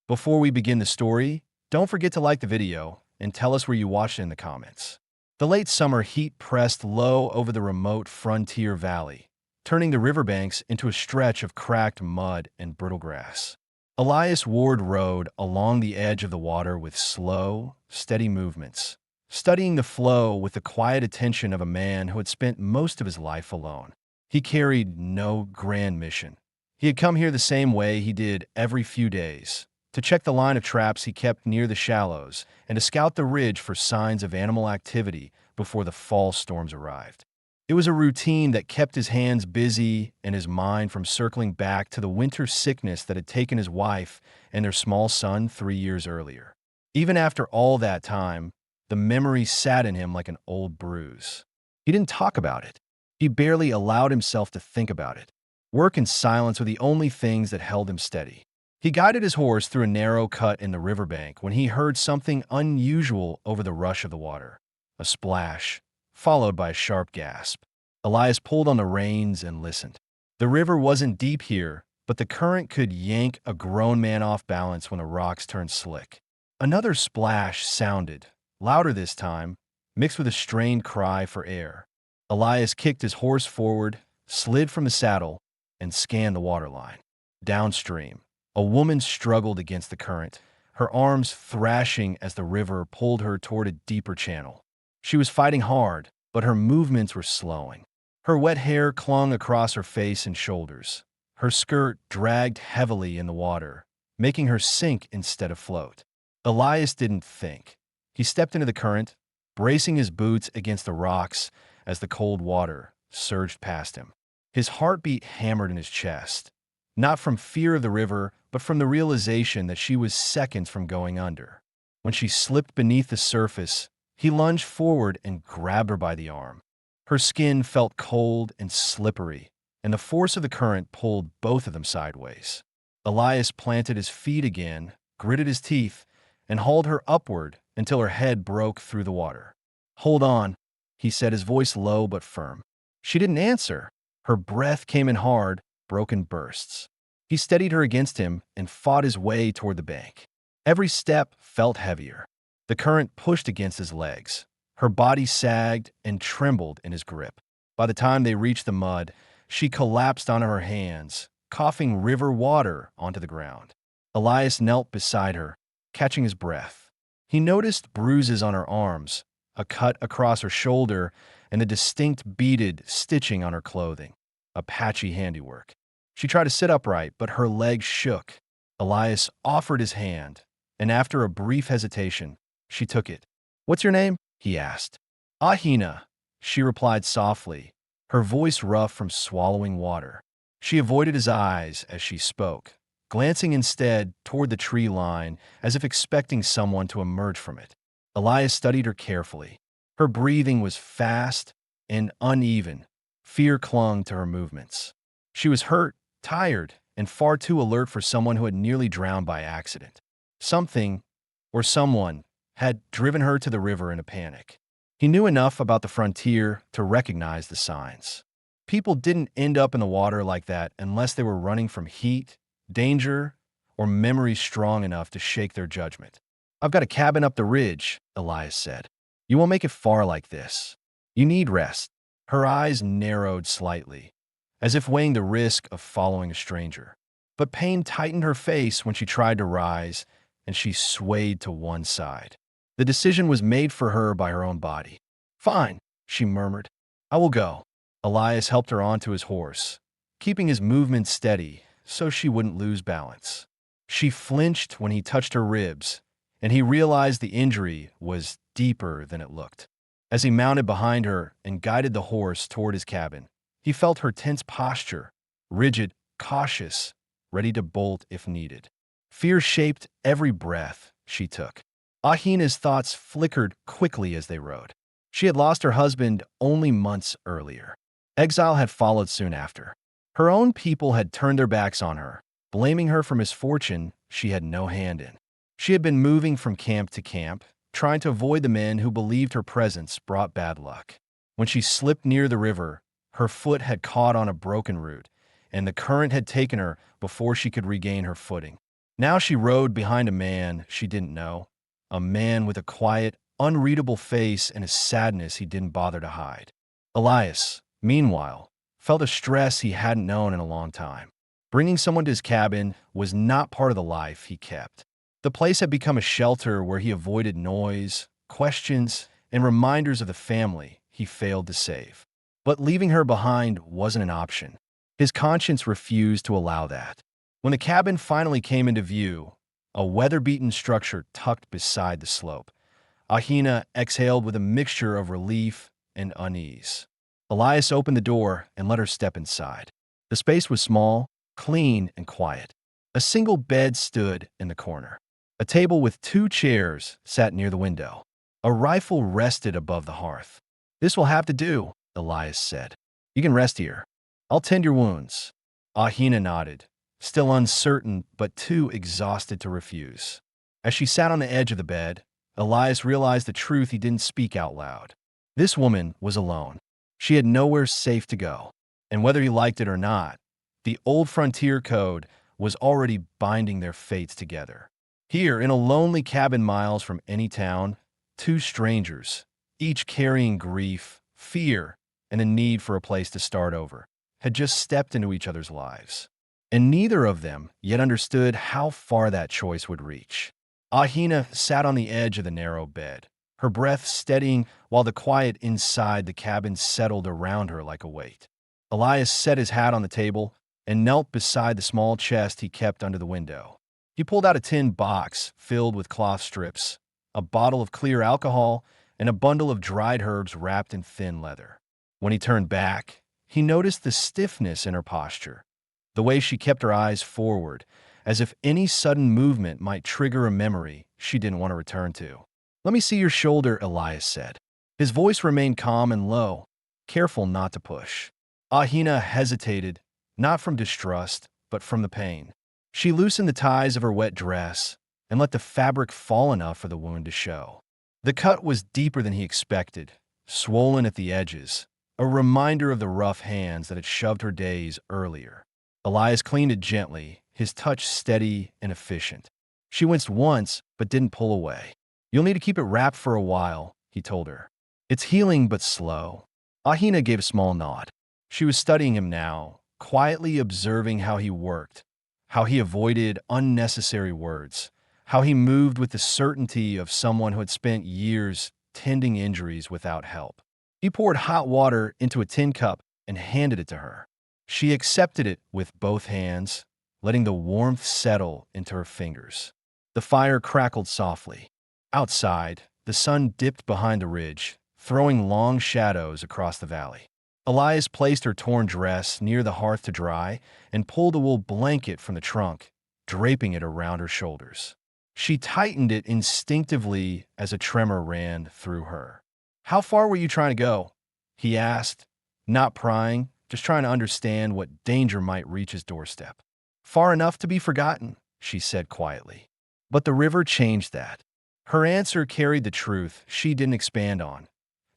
Before we begin the story, don't forget to like the video and tell us where you watched it in the comments. The late summer heat pressed low over the remote frontier valley, turning the riverbanks into a stretch of cracked mud and brittle grass. Elias Ward rode along the edge of the water with slow, steady movements, studying the flow with the quiet attention of a man who had spent most of his life alone. He carried no grand mission. He had come here the same way he did every few days, to check the line of traps he kept near the shallows and to scout the ridge for signs of animal activity before the fall storms arrived. It was a routine that kept his hands busy and his mind from circling back to the winter sickness that had taken his wife and their small son 3 years earlier. Even after all that time, the memory sat in him like an old bruise. He didn't talk about it. He barely allowed himself to think about it. Work and silence were the only things that held him steady. He guided his horse through a narrow cut in the riverbank when he heard something unusual over the rush of the water. A splash, followed by a sharp gasp. Elias pulled on the reins and listened. The river wasn't deep here, but the current could yank a grown man off balance when the rocks turned slick. Another splash sounded, louder this time, mixed with a strained cry for air. Elias kicked his horse forward, slid from the saddle, and scanned the waterline. Downstream, a woman struggled against the current, her arms thrashing as the river pulled her toward a deeper channel. She was fighting hard, but her movements were slowing. Her wet hair clung across her face and shoulders. Her skirt dragged heavily in the water, making her sink instead of float. Elias didn't think. He stepped into the current, bracing his boots against the rocks as the cold water surged past him. His heartbeat hammered in his chest, not from fear of the river, but from the realization that she was seconds from going under. When she slipped beneath the surface, he lunged forward and grabbed her by the arm. Her skin felt cold and slippery, and the force of the current pulled both of them sideways. Elias planted his feet again, gritted his teeth, and hauled her upward until her head broke through the water. "Hold on," he said, his voice low but firm. She didn't answer. Her breath came in hard, broken bursts. He steadied her against him and fought his way toward the bank. Every step felt heavier. The current pushed against his legs. Her body sagged and trembled in his grip. By the time they reached the mud, she collapsed onto her hands, coughing river water onto the ground. Elias knelt beside her, catching his breath. He noticed bruises on her arms, a cut across her shoulder, and the distinct beaded stitching on her clothing, a patchy handiwork. She tried to sit upright, but her legs shook. Elias offered his hand, and after a brief hesitation, she took it. "What's your name?" he asked. "Ahina," she replied softly, her voice rough from swallowing water. She avoided his eyes as she spoke, glancing instead toward the tree line as if expecting someone to emerge from it. Elias studied her carefully. Her breathing was fast and uneven. Fear clung to her movements. She was hurt, tired, and far too alert for someone who had nearly drowned by accident. Something, or someone, had driven her to the river in a panic. He knew enough about the frontier to recognize the signs. People didn't end up in the water like that unless they were running from heat, danger, or memories strong enough to shake their judgment. "I've got a cabin up the ridge," Elias said. "You won't make it far like this. You need rest." Her eyes narrowed slightly, as if weighing the risk of following a stranger. But pain tightened her face when she tried to rise, and she swayed to one side. The decision was made for her by her own body. "Fine," she murmured. "I will go." Elias helped her onto his horse, keeping his movement steady so she wouldn't lose balance. She flinched when he touched her ribs, and he realized the injury was deeper than it looked. As he mounted behind her and guided the horse toward his cabin, he felt her tense posture, rigid, cautious, ready to bolt if needed. Fear shaped every breath she took. Ahina's thoughts flickered quickly as they rode. She had lost her husband only months earlier. Exile had followed soon after. Her own people had turned their backs on her, blaming her for misfortune she had no hand in. She had been moving from camp to camp, trying to avoid the men who believed her presence brought bad luck. When she slipped near the river, her foot had caught on a broken root, and the current had taken her before she could regain her footing. Now she rode behind a man she didn't know, a man with a quiet, unreadable face and a sadness he didn't bother to hide. Elias, meanwhile, felt a stress he hadn't known in a long time. Bringing someone to his cabin was not part of the life he kept. The place had become a shelter where he avoided noise, questions, and reminders of the family he failed to save. But leaving her behind wasn't an option. His conscience refused to allow that. When the cabin finally came into view, a weather-beaten structure tucked beside the slope, Ahina exhaled with a mixture of relief and unease. Elias opened the door and let her step inside. The space was small, clean, and quiet. A single bed stood in the corner. A table with 2 chairs sat near the window. A rifle rested above the hearth. "This will have to do," Elias said. "You can rest here. I'll tend your wounds." Ahina nodded, still uncertain but too exhausted to refuse. As she sat on the edge of the bed, Elias realized the truth he didn't speak out loud. This woman was alone. She had nowhere safe to go. And whether he liked it or not, the old frontier code was already binding their fates together. Here, in a lonely cabin miles from any town, 2 strangers, each carrying grief, fear, and a need for a place to start over, had just stepped into each other's lives. And neither of them yet understood how far that choice would reach. Ahina sat on the edge of the narrow bed, her breath steadying while the quiet inside the cabin settled around her like a weight. Elias set his hat on the table and knelt beside the small chest he kept under the window. He pulled out a tin box filled with cloth strips, a bottle of clear alcohol, and a bundle of dried herbs wrapped in thin leather. When he turned back, he noticed the stiffness in her posture, the way she kept her eyes forward, as if any sudden movement might trigger a memory she didn't want to return to. "Let me see your shoulder," Elias said. His voice remained calm and low, careful not to push. Ahina hesitated, not from distrust, but from the pain. She loosened the ties of her wet dress and let the fabric fall enough for the wound to show. The cut was deeper than he expected, swollen at the edges, a reminder of the rough hands that had shoved her days earlier. Elias cleaned it gently, his touch steady and efficient. She winced once, but didn't pull away. "You'll need to keep it wrapped for a while," he told her. "It's healing but slow." Ahina gave a small nod. She was studying him now, quietly observing how he worked, how he avoided unnecessary words, how he moved with the certainty of someone who had spent years tending injuries without help. He poured hot water into a tin cup and handed it to her. She accepted it with both hands, letting the warmth settle into her fingers. The fire crackled softly. Outside, the sun dipped behind the ridge, throwing long shadows across the valley. Elias placed her torn dress near the hearth to dry and pulled a wool blanket from the trunk, draping it around her shoulders. She tightened it instinctively as a tremor ran through her. "How far were you trying to go?" he asked, not prying, just trying to understand what danger might reach his doorstep. "Far enough to be forgotten," she said quietly. But the river changed that. Her answer carried the truth she didn't expand on.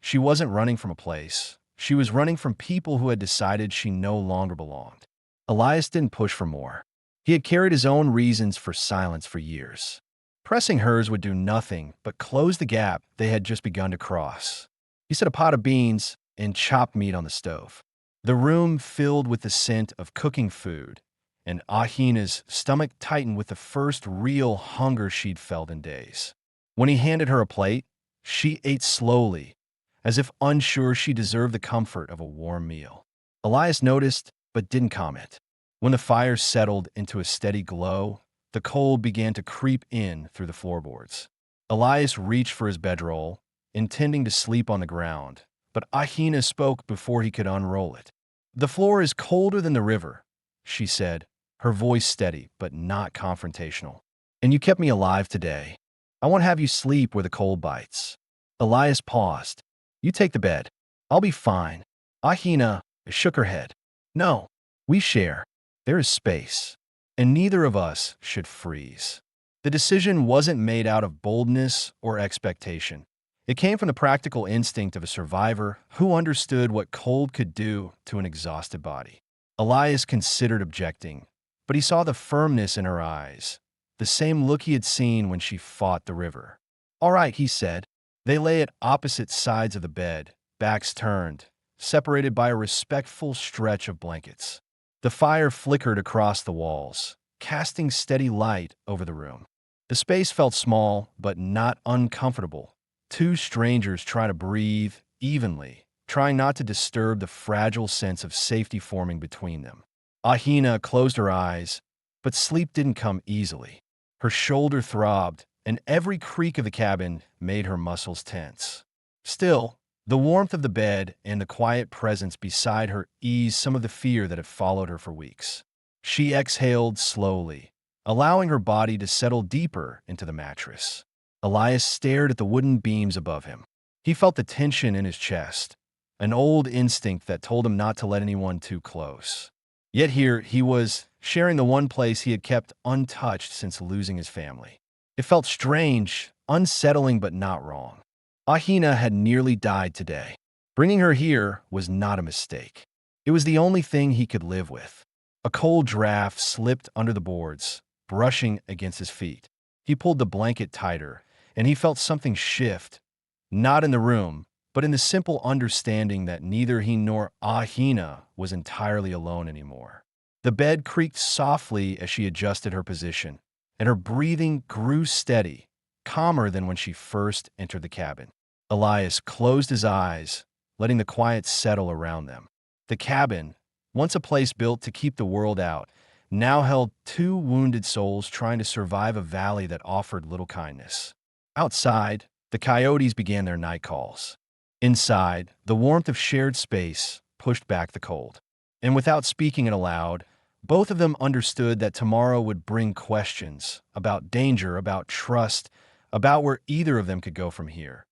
She wasn't running from a place. She was running from people who had decided she no longer belonged. Elias didn't push for more. He had carried his own reasons for silence for years. Pressing hers would do nothing but close the gap they had just begun to cross. He set a pot of beans and chopped meat on the stove. The room filled with the scent of cooking food, and Ahina's stomach tightened with the first real hunger she'd felt in days. When he handed her a plate, she ate slowly, as if unsure she deserved the comfort of a warm meal. Elias noticed, but didn't comment. When the fire settled into a steady glow, the cold began to creep in through the floorboards. Elias reached for his bedroll, intending to sleep on the ground, but Ahina spoke before he could unroll it. "The floor is colder than the river," she said, her voice steady but not confrontational. "And you kept me alive today. I won't have you sleep where the cold bites." Elias paused. "You take the bed. I'll be fine." Ahina shook her head. "No, we share. There is space, and neither of us should freeze." The decision wasn't made out of boldness or expectation. It came from the practical instinct of a survivor who understood what cold could do to an exhausted body. Elias considered objecting, but he saw the firmness in her eyes. the same look he had seen when she fought the river. "All right," he said. They lay at opposite sides of the bed, backs turned, separated by a respectful stretch of blankets. The fire flickered across the walls, casting steady light over the room. The space felt small, but not uncomfortable. Two strangers trying to breathe evenly, trying not to disturb the fragile sense of safety forming between them. Ahina closed her eyes, but sleep didn't come easily. Her shoulder throbbed, and every creak of the cabin made her muscles tense. Still, the warmth of the bed and the quiet presence beside her eased some of the fear that had followed her for weeks. She exhaled slowly, allowing her body to settle deeper into the mattress. Elias stared at the wooden beams above him. He felt the tension in his chest, an old instinct that told him not to let anyone too close. Yet here he was, sharing the one place he had kept untouched since losing his family. It felt strange, unsettling, but not wrong. Ahina had nearly died today. Bringing her here was not a mistake. It was the only thing he could live with. A cold draft slipped under the boards, brushing against his feet. He pulled the blanket tighter, and he felt something shift, not in the room, but in the simple understanding that neither he nor Ahina was entirely alone anymore. The bed creaked softly as she adjusted her position, and her breathing grew steady, calmer than when she first entered the cabin. Elias closed his eyes, letting the quiet settle around them. The cabin, once a place built to keep the world out, now held two wounded souls trying to survive a valley that offered little kindness. Outside, the coyotes began their night calls. Inside, the warmth of shared space pushed back the cold. And without speaking it aloud, both of them understood that tomorrow would bring questions about danger, about trust, about where either of them could go from here.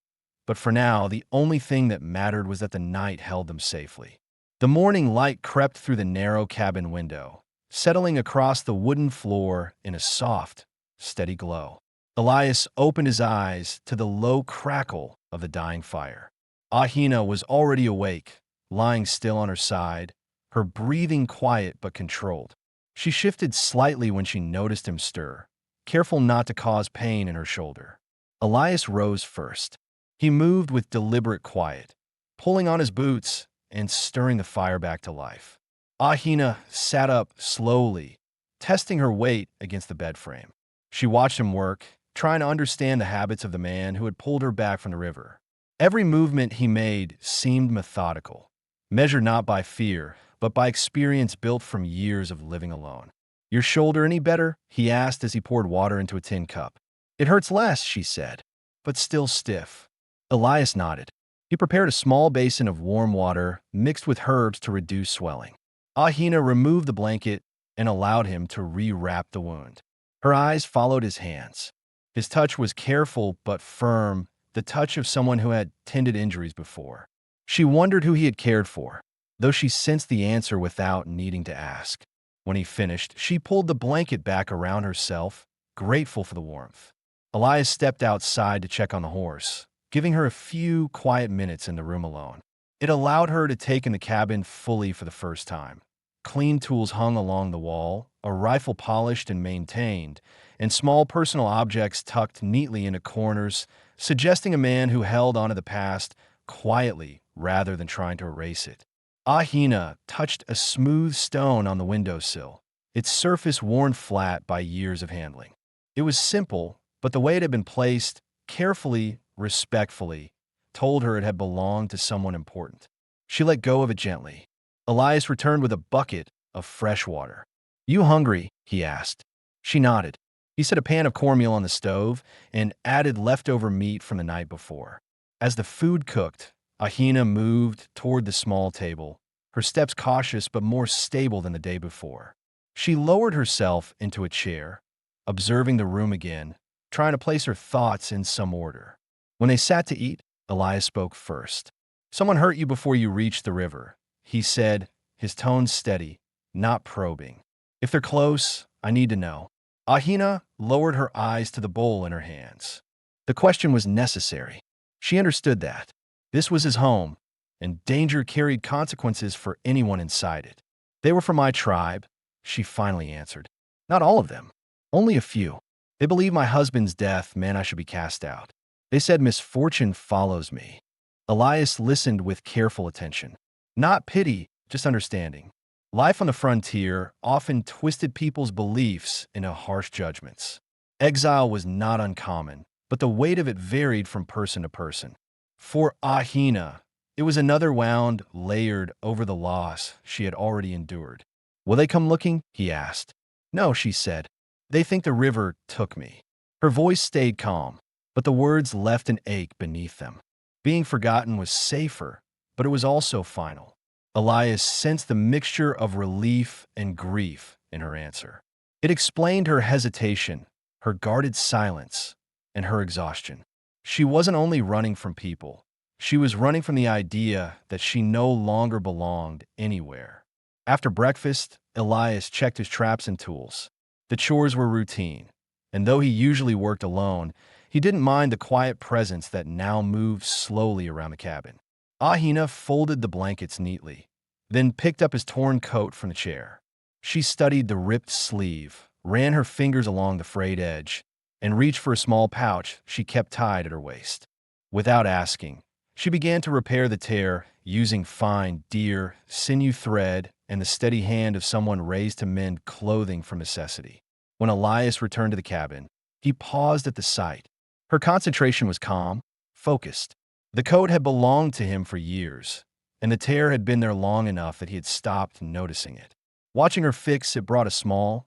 But for now, the only thing that mattered was that the night held them safely. The morning light crept through the narrow cabin window, settling across the wooden floor in a soft, steady glow. Elias opened his eyes to the low crackle of the dying fire. Ahina was already awake, lying still on her side, her breathing quiet but controlled. She shifted slightly when she noticed him stir, careful not to cause pain in her shoulder. Elias rose first. He moved with deliberate quiet, pulling on his boots and stirring the fire back to life. Ahina sat up slowly, testing her weight against the bed frame. She watched him work, trying to understand the habits of the man who had pulled her back from the river. Every movement he made seemed methodical, measured not by fear, but by experience built from years of living alone. "Your shoulder any better?" he asked as he poured water into a tin cup. "It hurts less," she said, but still stiff. Elias nodded. He prepared a small basin of warm water mixed with herbs to reduce swelling. Ahina removed the blanket and allowed him to rewrap the wound. Her eyes followed his hands. His touch was careful but firm, the touch of someone who had tended injuries before. She wondered who he had cared for, though she sensed the answer without needing to ask. When he finished, she pulled the blanket back around herself, grateful for the warmth. Elias stepped outside to check on the horse, giving her a few quiet minutes in the room alone. It allowed her to take in the cabin fully for the first time. Clean tools hung along the wall, a rifle polished and maintained, and small personal objects tucked neatly into corners, suggesting a man who held onto the past quietly rather than trying to erase it. Ahina touched a smooth stone on the windowsill, its surface worn flat by years of handling. It was simple, but the way it had been placed, carefully, respectfully, told her it had belonged to someone important. She let go of it gently. Elias returned with a bucket of fresh water. "You hungry?" he asked. She nodded. He set a pan of cornmeal on the stove and added leftover meat from the night before. As the food cooked, Ahina moved toward the small table, her steps cautious but more stable than the day before. She lowered herself into a chair, observing the room again, trying to place her thoughts in some order. When they sat to eat, Elias spoke first. "Someone hurt you before you reached the river," he said, his tone steady, not probing. "If they're close, I need to know." Ahina lowered her eyes to the bowl in her hands. The question was necessary. She understood that. This was his home, and danger carried consequences for anyone inside it. "They were from my tribe," she finally answered. "Not all of them. Only a few." They believe my husband's death meant I should be cast out. They said misfortune follows me. Elias listened with careful attention. Not pity, just understanding. Life on the frontier often twisted people's beliefs into harsh judgments. Exile was not uncommon, but the weight of it varied from person to person. For Ahina, it was another wound layered over the loss she had already endured. Will they come looking? He asked. No, she said. They think the river took me. Her voice stayed calm, but the words left an ache beneath them. Being forgotten was safer, but it was also final. Elias sensed the mixture of relief and grief in her answer. It explained her hesitation, her guarded silence, and her exhaustion. She wasn't only running from people, she was running from the idea that she no longer belonged anywhere. After breakfast, Elias checked his traps and tools. The chores were routine, and though he usually worked alone, he didn't mind the quiet presence that now moved slowly around the cabin. Ahina folded the blankets neatly, then picked up his torn coat from the chair. She studied the ripped sleeve, ran her fingers along the frayed edge, and reached for a small pouch she kept tied at her waist. Without asking, she began to repair the tear using fine, deer, sinew thread and the steady hand of someone raised to mend clothing from necessity. When Elias returned to the cabin, he paused at the sight. Her concentration was calm, focused. The coat had belonged to him for years, and the tear had been there long enough that he had stopped noticing it. Watching her fix it brought a small,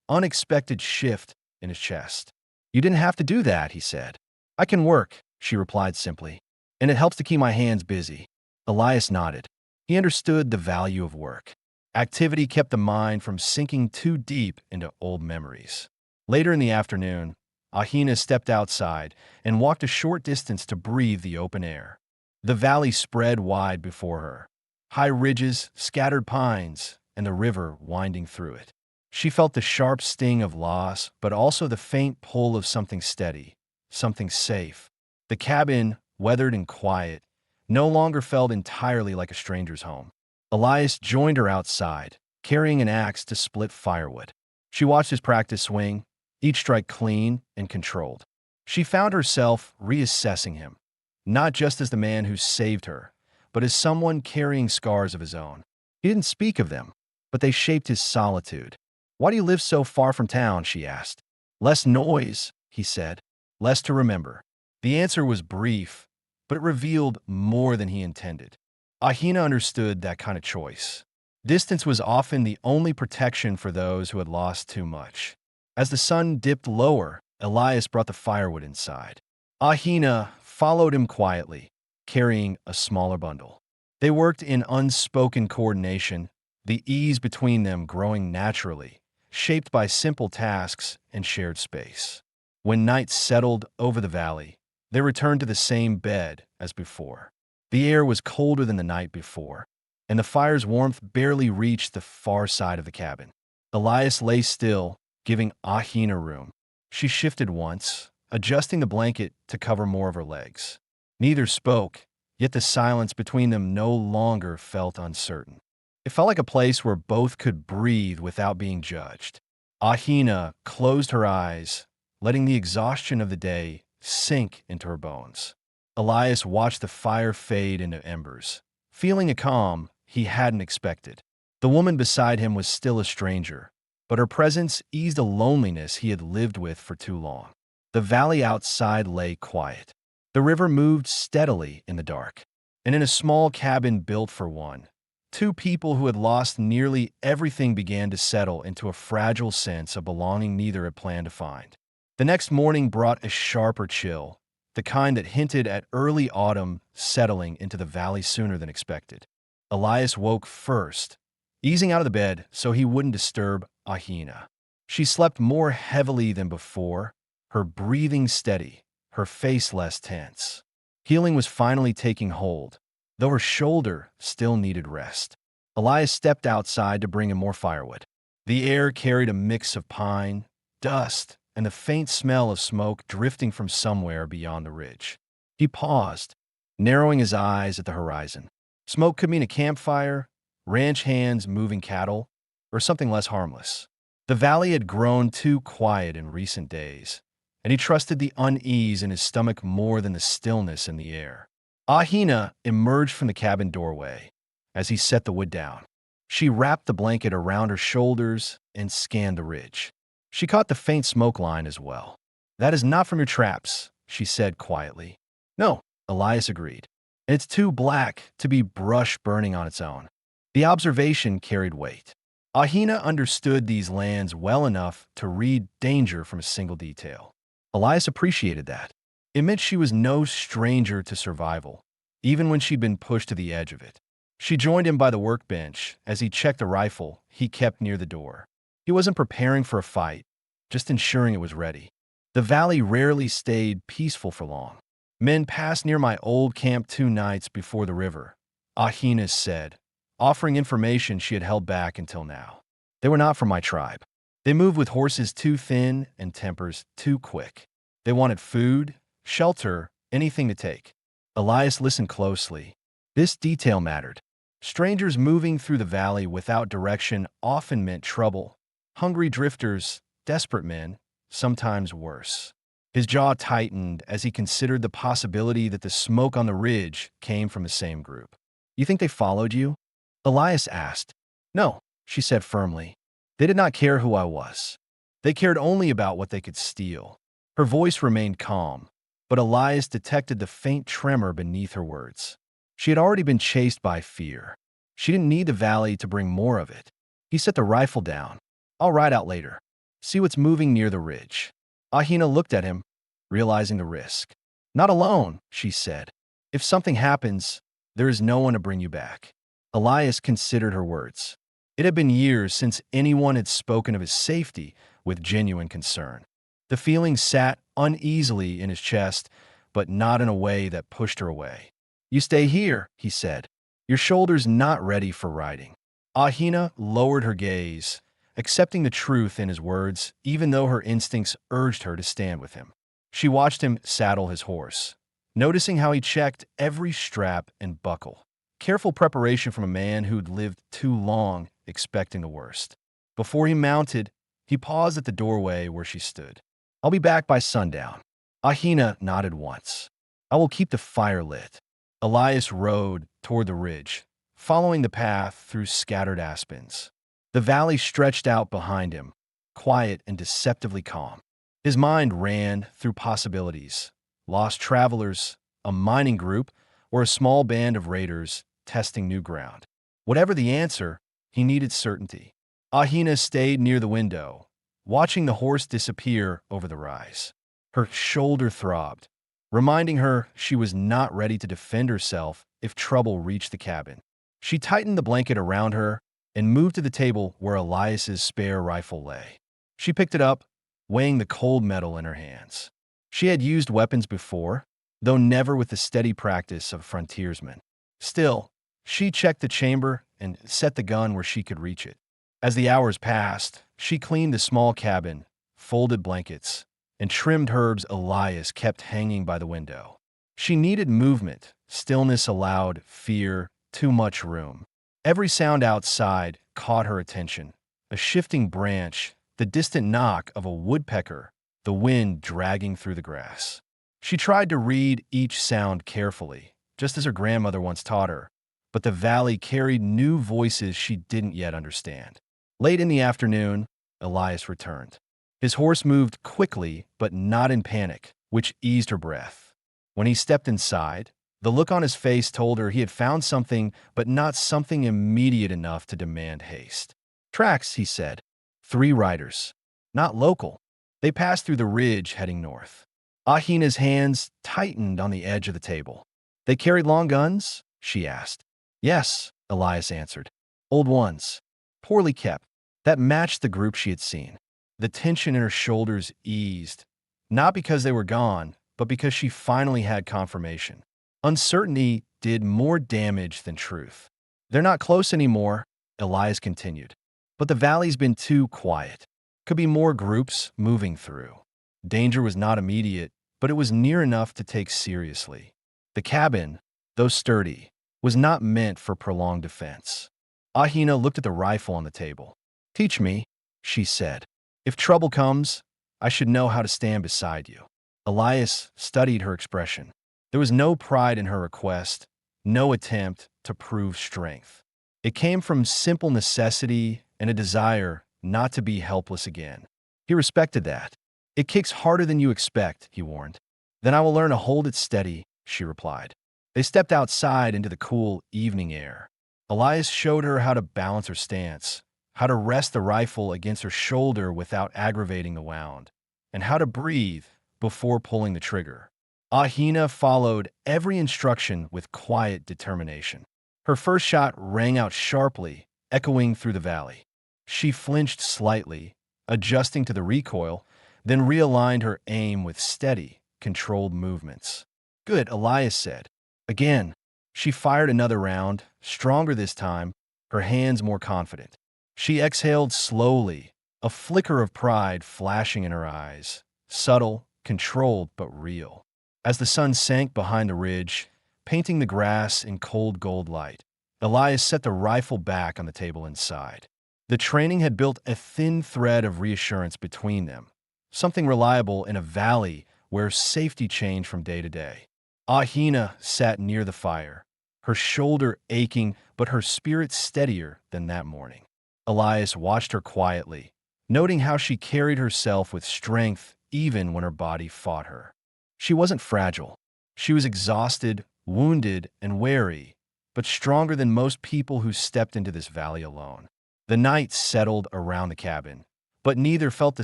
unexpected shift in his chest. You didn't have to do that, he said. I can work, she replied simply, and it helps to keep my hands busy. Elias nodded. He understood the value of work. Activity kept the mind from sinking too deep into old memories. Later in the afternoon, Ahina stepped outside and walked a short distance to breathe the open air. The valley spread wide before her. High ridges, scattered pines, and the river winding through it. She felt the sharp sting of loss, but also the faint pull of something steady, something safe. The cabin, weathered and quiet, no longer felt entirely like a stranger's home. Elias joined her outside, carrying an axe to split firewood. She watched his practice swing, each strike clean and controlled. She found herself reassessing him, not just as the man who saved her, but as someone carrying scars of his own. He didn't speak of them, but they shaped his solitude. Why do you live so far from town? She asked. Less noise, he said, less to remember. The answer was brief, but it revealed more than he intended. Ahina understood that kind of choice. Distance was often the only protection for those who had lost too much. As the sun dipped lower, Elias brought the firewood inside. Ahina followed him quietly, carrying a smaller bundle. They worked in unspoken coordination, the ease between them growing naturally, shaped by simple tasks and shared space. When night settled over the valley, they returned to the same bed as before. The air was colder than the night before, and the fire's warmth barely reached the far side of the cabin. Elias lay still, giving Ahina room. She shifted once, adjusting the blanket to cover more of her legs. Neither spoke, yet the silence between them no longer felt uncertain. It felt like a place where both could breathe without being judged. Ahina closed her eyes, letting the exhaustion of the day sink into her bones. Elias watched the fire fade into embers, feeling a calm he hadn't expected. The woman beside him was still a stranger, but her presence eased a loneliness he had lived with for too long. The valley outside lay quiet. The river moved steadily in the dark, and in a small cabin built for one, two people who had lost nearly everything began to settle into a fragile sense of belonging neither had planned to find. The next morning brought a sharper chill, the kind that hinted at early autumn settling into the valley sooner than expected. Elias woke first, easing out of the bed so he wouldn't disturb Ahina. She slept more heavily than before, her breathing steady, her face less tense. Healing was finally taking hold, though her shoulder still needed rest. Elias stepped outside to bring him more firewood. The air carried a mix of pine, dust, and the faint smell of smoke drifting from somewhere beyond the ridge. He paused, narrowing his eyes at the horizon. Smoke could mean a campfire, ranch hands moving cattle, or something less harmless. The valley had grown too quiet in recent days, and he trusted the unease in his stomach more than the stillness in the air. Ahina emerged from the cabin doorway as he set the wood down. She wrapped the blanket around her shoulders and scanned the ridge. She caught the faint smoke line as well. "That is not from your traps," she said quietly. "No," Elias agreed. "And it's too black to be brush burning on its own." The observation carried weight. Ahina understood these lands well enough to read danger from a single detail. Elias appreciated that. It meant she was no stranger to survival, even when she'd been pushed to the edge of it. She joined him by the workbench as he checked the rifle he kept near the door. He wasn't preparing for a fight, just ensuring it was ready. The valley rarely stayed peaceful for long. "Men passed near my old camp 2 nights before the river," Ahina said, offering information she had held back until now. "They were not from my tribe. They moved with horses too thin and tempers too quick. They wanted food, shelter, anything to take." Elias listened closely. This detail mattered. Strangers moving through the valley without direction often meant trouble. Hungry drifters, desperate men, sometimes worse. His jaw tightened as he considered the possibility that the smoke on the ridge came from the same group. "You think they followed you?" Elias asked. "No," she said firmly. "They did not care who I was. They cared only about what they could steal." Her voice remained calm, but Elias detected the faint tremor beneath her words. She had already been chased by fear. She didn't need the valley to bring more of it. He set the rifle down. "I'll ride out later. See what's moving near the ridge." Ahina looked at him, realizing the risk. "Not alone," she said. "If something happens, there is no one to bring you back." Elias considered her words. It had been years since anyone had spoken of his safety with genuine concern. The feeling sat uneasily in his chest, but not in a way that pushed her away. "You stay here," he said. "Your shoulder's not ready for riding." Ahina lowered her gaze, accepting the truth in his words, even though her instincts urged her to stand with him. She watched him saddle his horse, noticing how he checked every strap and buckle. Careful preparation from a man who'd lived too long expecting the worst. Before he mounted, he paused at the doorway where she stood. "I'll be back by sundown." Ahina nodded once. "I will keep the fire lit." Elias rode toward the ridge, following the path through scattered aspens. The valley stretched out behind him, quiet and deceptively calm. His mind ran through possibilities: lost travelers, a mining group, or a small band of raiders testing new ground. Whatever the answer, he needed certainty. Ahina stayed near the window, watching the horse disappear over the rise. Her shoulder throbbed, reminding her she was not ready to defend herself if trouble reached the cabin. She tightened the blanket around her and moved to the table where Elias's spare rifle lay. She picked it up, weighing the cold metal in her hands. She had used weapons before, though never with the steady practice of a frontiersman. Still, she checked the chamber and set the gun where she could reach it. As the hours passed, she cleaned the small cabin, folded blankets, and trimmed herbs Elias kept hanging by the window. She needed movement. Stillness allowed fear too much room. Every sound outside caught her attention: a shifting branch, the distant knock of a woodpecker, the wind dragging through the grass. She tried to read each sound carefully, just as her grandmother once taught her, but the valley carried new voices she didn't yet understand. Late in the afternoon, Elias returned. His horse moved quickly, but not in panic, which eased her breath. When he stepped inside, the look on his face told her he had found something, but not something immediate enough to demand haste. "Tracks," he said. 3 riders. Not local. They passed through the ridge heading north. Ahina's hands tightened on the edge of the table. "They carried long guns?" she asked. "Yes," Elias answered. "Old ones. Poorly kept." That matched the group she had seen. The tension in her shoulders eased, not because they were gone, but because she finally had confirmation. Uncertainty did more damage than truth. "They're not close anymore," Elias continued. "But the valley's been too quiet. Could be more groups moving through." Danger was not immediate, but it was near enough to take seriously. The cabin, though sturdy, was not meant for prolonged defense. Ahina looked at the rifle on the table. "Teach me," she said. "If trouble comes, I should know how to stand beside you. Elias studied her expression. There was no pride in her request, no attempt to prove strength. It came from simple necessity and a desire not to be helpless again. He respected that. It kicks harder than you expect, he warned. Then I will learn to hold it steady, she replied. They stepped outside into the cool evening air. Elias showed her how to balance her stance, how to rest the rifle against her shoulder without aggravating the wound, and how to breathe before pulling the trigger. Ahina followed every instruction with quiet determination. Her first shot rang out sharply, echoing through the valley. She flinched slightly, adjusting to the recoil, then realigned her aim with steady, controlled movements. Good, Elias said. Again, she fired another round, stronger this time, her hands more confident. She exhaled slowly, a flicker of pride flashing in her eyes, subtle, controlled, but real. As the sun sank behind the ridge, painting the grass in cold gold light, Elias set the rifle back on the table inside. The training had built a thin thread of reassurance between them, something reliable in a valley where safety changed from day to day. Ahina sat near the fire, her shoulder aching but her spirit steadier than that morning. Elias watched her quietly, noting how she carried herself with strength even when her body fought her. She wasn't fragile. She was exhausted, wounded, and wary, but stronger than most people who stepped into this valley alone. The night settled around the cabin, but neither felt the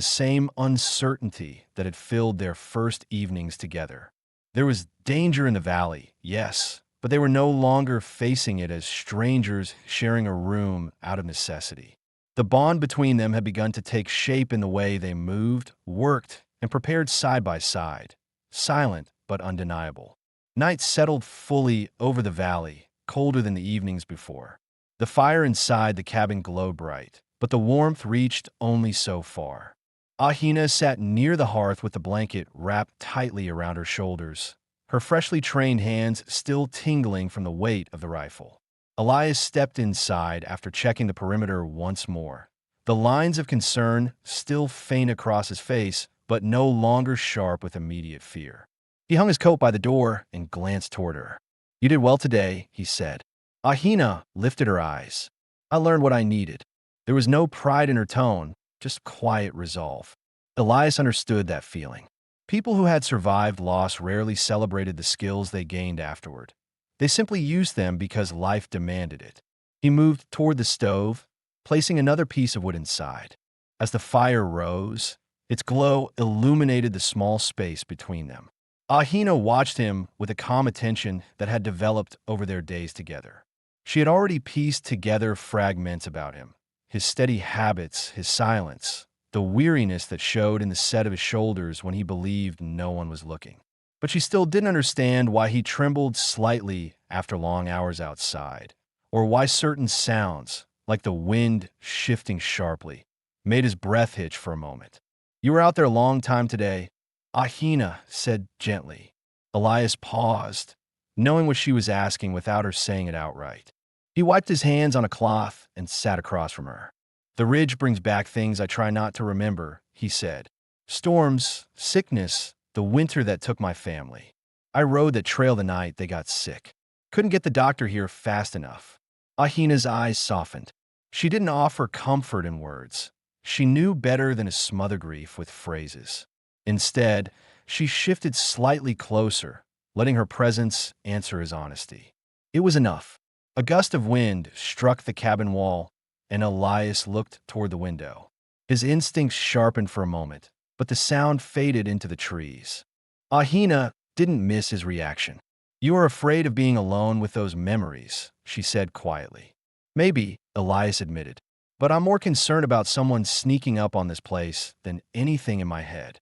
same uncertainty that had filled their first evenings together. There was danger in the valley, yes, but they were no longer facing it as strangers sharing a room out of necessity. The bond between them had begun to take shape in the way they moved, worked, and prepared side by side, silent but undeniable. Night settled fully over the valley, colder than the evenings before. The fire inside the cabin glowed bright, but the warmth reached only so far. Ahina sat near the hearth with the blanket wrapped tightly around her shoulders, her freshly trained hands still tingling from the weight of the rifle. Elias stepped inside after checking the perimeter once more. The lines of concern still faint across his face, but no longer sharp with immediate fear. He hung his coat by the door and glanced toward her. You did well today, he said. Ahina lifted her eyes. I learned what I needed. There was no pride in her tone, just quiet resolve. Elias understood that feeling. People who had survived loss rarely celebrated the skills they gained afterward. They simply used them because life demanded it. He moved toward the stove, placing another piece of wood inside. As the fire rose, its glow illuminated the small space between them. Ahina watched him with a calm attention that had developed over their days together. She had already pieced together fragments about him, his steady habits, his silence, the weariness that showed in the set of his shoulders when he believed no one was looking. But she still didn't understand why he trembled slightly after long hours outside, or why certain sounds, like the wind shifting sharply, made his breath hitch for a moment. You were out there a long time today, Ahina said gently. Elias paused, knowing what she was asking without her saying it outright. He wiped his hands on a cloth and sat across from her. The ridge brings back things I try not to remember, he said. Storms, sickness, the winter that took my family. I rode that trail the night they got sick. Couldn't get the doctor here fast enough. Ahina's eyes softened. She didn't offer comfort in words. She knew better than to smother grief with phrases. Instead, she shifted slightly closer, letting her presence answer his honesty. It was enough. A gust of wind struck the cabin wall, and Elias looked toward the window. His instincts sharpened for a moment, but the sound faded into the trees. Ahina didn't miss his reaction. You are afraid of being alone with those memories, she said quietly. Maybe, Elias admitted, but I'm more concerned about someone sneaking up on this place than anything in my head.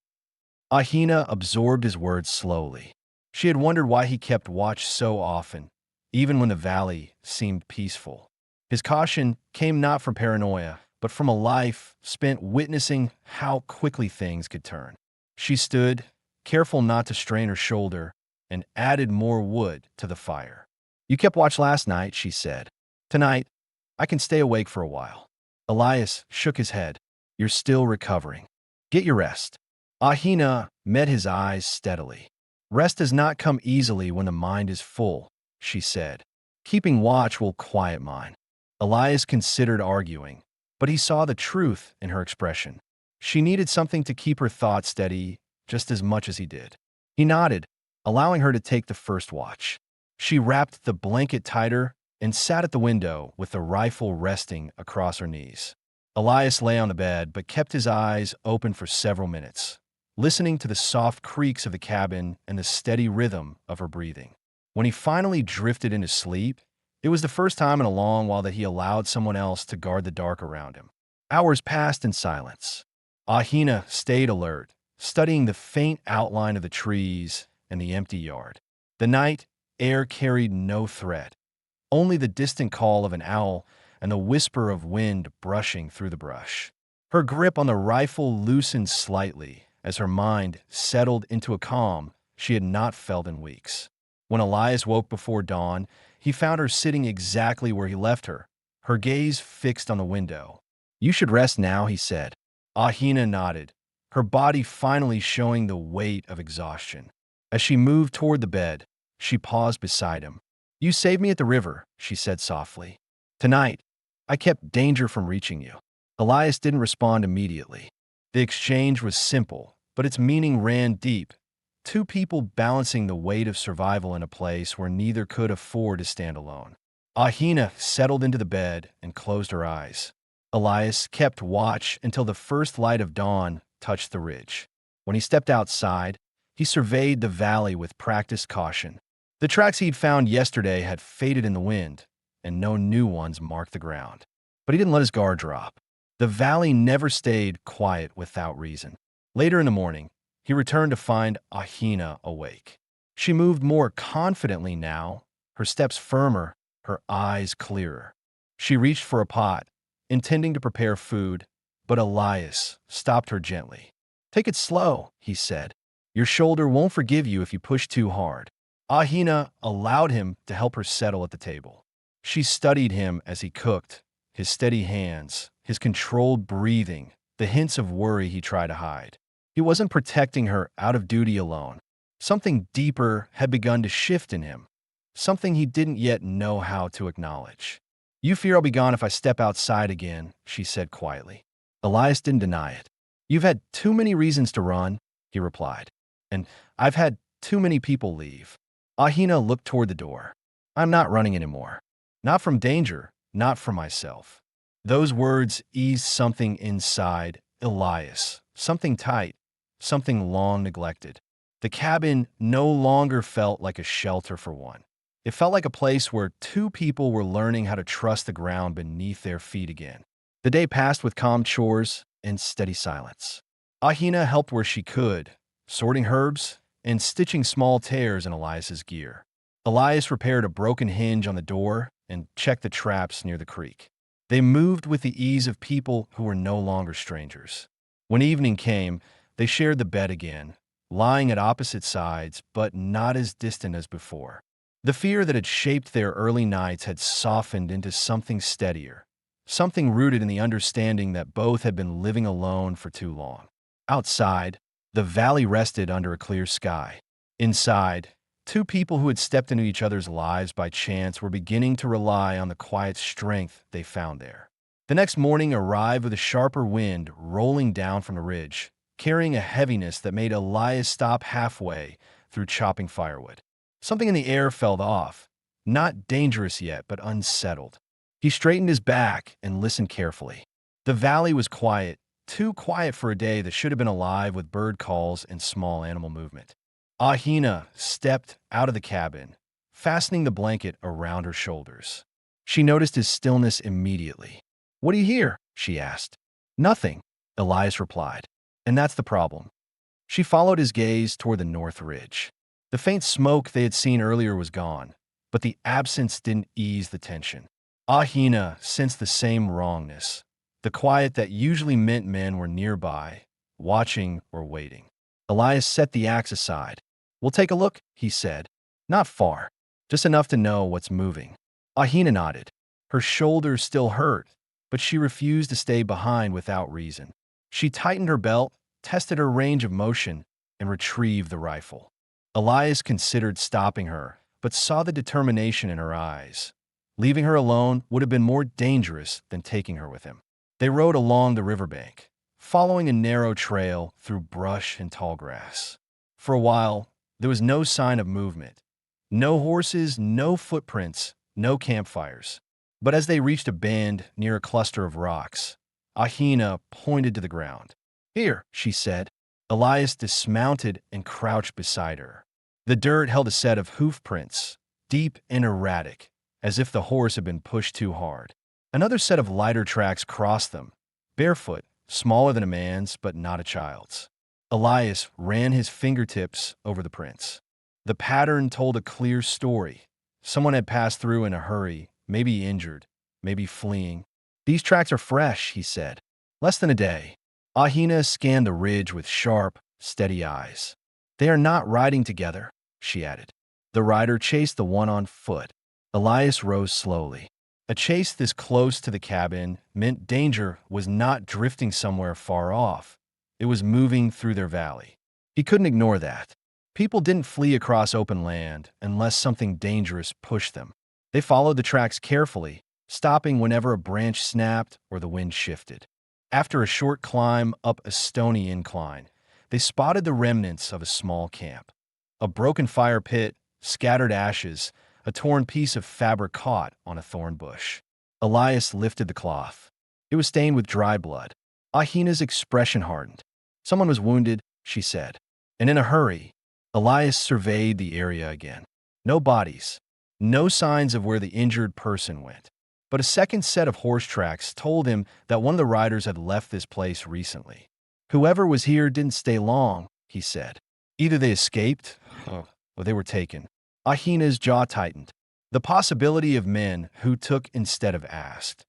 Ahina absorbed his words slowly. She had wondered why he kept watch so often, even when the valley seemed peaceful. His caution came not from paranoia, but from a life spent witnessing how quickly things could turn. She stood, careful not to strain her shoulder, and added more wood to the fire. You kept watch last night, she said. Tonight, I can stay awake for a while. Elias shook his head. You're still recovering. Get your rest. Ahina met his eyes steadily. Rest does not come easily when the mind is full, she said. Keeping watch will quiet mine. Elias considered arguing, but he saw the truth in her expression. She needed something to keep her thoughts steady just as much as he did. He nodded, allowing her to take the first watch. She wrapped the blanket tighter and sat at the window with the rifle resting across her knees. Elias lay on the bed but kept his eyes open for several minutes, listening to the soft creaks of the cabin and the steady rhythm of her breathing. When he finally drifted into sleep, it was the first time in a long while that he allowed someone else to guard the dark around him. Hours passed in silence. Ahina stayed alert, studying the faint outline of the trees and the empty yard. The night air carried no threat, only the distant call of an owl and the whisper of wind brushing through the brush. Her grip on the rifle loosened slightly as her mind settled into a calm she had not felt in weeks. When Elias woke before dawn, he found her sitting exactly where he left her, her gaze fixed on the window. "You should rest now," he said. Ahina nodded, her body finally showing the weight of exhaustion. As she moved toward the bed, she paused beside him. "You saved me at the river," she said softly. "Tonight, I kept danger from reaching you." Elias didn't respond immediately. The exchange was simple, but its meaning ran deep. Two people balancing the weight of survival in a place where neither could afford to stand alone. Ahina settled into the bed and closed her eyes. Elias kept watch until the first light of dawn touched the ridge. When he stepped outside, he surveyed the valley with practiced caution. The tracks he'd found yesterday had faded in the wind, and no new ones marked the ground. But he didn't let his guard drop. The valley never stayed quiet without reason. Later in the morning, he returned to find Ahina awake. She moved more confidently now, her steps firmer, her eyes clearer. She reached for a pot, intending to prepare food, but Elias stopped her gently. "Take it slow," he said. "Your shoulder won't forgive you if you push too hard." Ahina allowed him to help her settle at the table. She studied him as he cooked, his steady hands, his controlled breathing, the hints of worry he tried to hide. He wasn't protecting her out of duty alone. Something deeper had begun to shift in him, something he didn't yet know how to acknowledge. "You fear I'll be gone if I step outside again," she said quietly. Elias didn't deny it. "You've had too many reasons to run," he replied. "And I've had too many people leave." Ahina looked toward the door. "I'm not running anymore. Not from danger, not from myself." Those words eased something inside Elias, something tight, something long neglected. The cabin no longer felt like a shelter for one. It felt like a place where two people were learning how to trust the ground beneath their feet again. The day passed with calm chores and steady silence. Ahina helped where she could, sorting herbs and stitching small tears in Elias's gear. Elias repaired a broken hinge on the door and checked the traps near the creek. They moved with the ease of people who were no longer strangers. When evening came, they shared the bed again, lying at opposite sides, but not as distant as before. The fear that had shaped their early nights had softened into something steadier, something rooted in the understanding that both had been living alone for too long. Outside, the valley rested under a clear sky. Inside, two people who had stepped into each other's lives by chance were beginning to rely on the quiet strength they found there. The next morning arrived with a sharper wind rolling down from the ridge, carrying a heaviness that made Elias stop halfway through chopping firewood. Something in the air felt off, not dangerous yet, but unsettled. He straightened his back and listened carefully. The valley was quiet, too quiet for a day that should have been alive with bird calls and small animal movement. Ahina stepped out of the cabin, fastening the blanket around her shoulders. She noticed his stillness immediately. "What do you hear?" she asked. "Nothing," Elias replied. "And that's the problem." She followed his gaze toward the north ridge. The faint smoke they had seen earlier was gone, but the absence didn't ease the tension. Ahina sensed the same wrongness, the quiet that usually meant men were nearby, watching or waiting. Elias set the axe aside. "We'll take a look," he said. "Not far, just enough to know what's moving." Ahina nodded. Her shoulders still hurt, but she refused to stay behind without reason. She tightened her belt tested her range of motion, and retrieved the rifle. Elias considered stopping her, but saw the determination in her eyes. Leaving her alone would have been more dangerous than taking her with him. They rode along the riverbank, following a narrow trail through brush and tall grass. For a while, there was no sign of movement. No horses, no footprints, no campfires. But as they reached a bend near a cluster of rocks, Ahina pointed to the ground. "Here," she said. Elias dismounted and crouched beside her. The dirt held a set of hoof prints, deep and erratic, as if the horse had been pushed too hard. Another set of lighter tracks crossed them, barefoot, smaller than a man's but not a child's. Elias ran his fingertips over the prints. The pattern told a clear story. Someone had passed through in a hurry, maybe injured, maybe fleeing. "These tracks are fresh," he said. "Less than a day." Ahina scanned the ridge with sharp, steady eyes. "They are not riding together," she added. The rider chased the one on foot. Elias rose slowly. A chase this close to the cabin meant danger was not drifting somewhere far off. It was moving through their valley. He couldn't ignore that. People didn't flee across open land unless something dangerous pushed them. They followed the tracks carefully, stopping whenever a branch snapped or the wind shifted. After a short climb up a stony incline, they spotted the remnants of a small camp. A broken fire pit, scattered ashes, a torn piece of fabric caught on a thorn bush. Elias lifted the cloth. It was stained with dry blood. Ahina's expression hardened. "Someone was wounded," she said. And in a hurry, Elias surveyed the area again. No bodies, no signs of where the injured person went. But a second set of horse tracks told him that one of the riders had left this place recently. "Whoever was here didn't stay long," he said. "Either they escaped, or they were taken." Ahina's jaw tightened. The possibility of men who took instead of asked,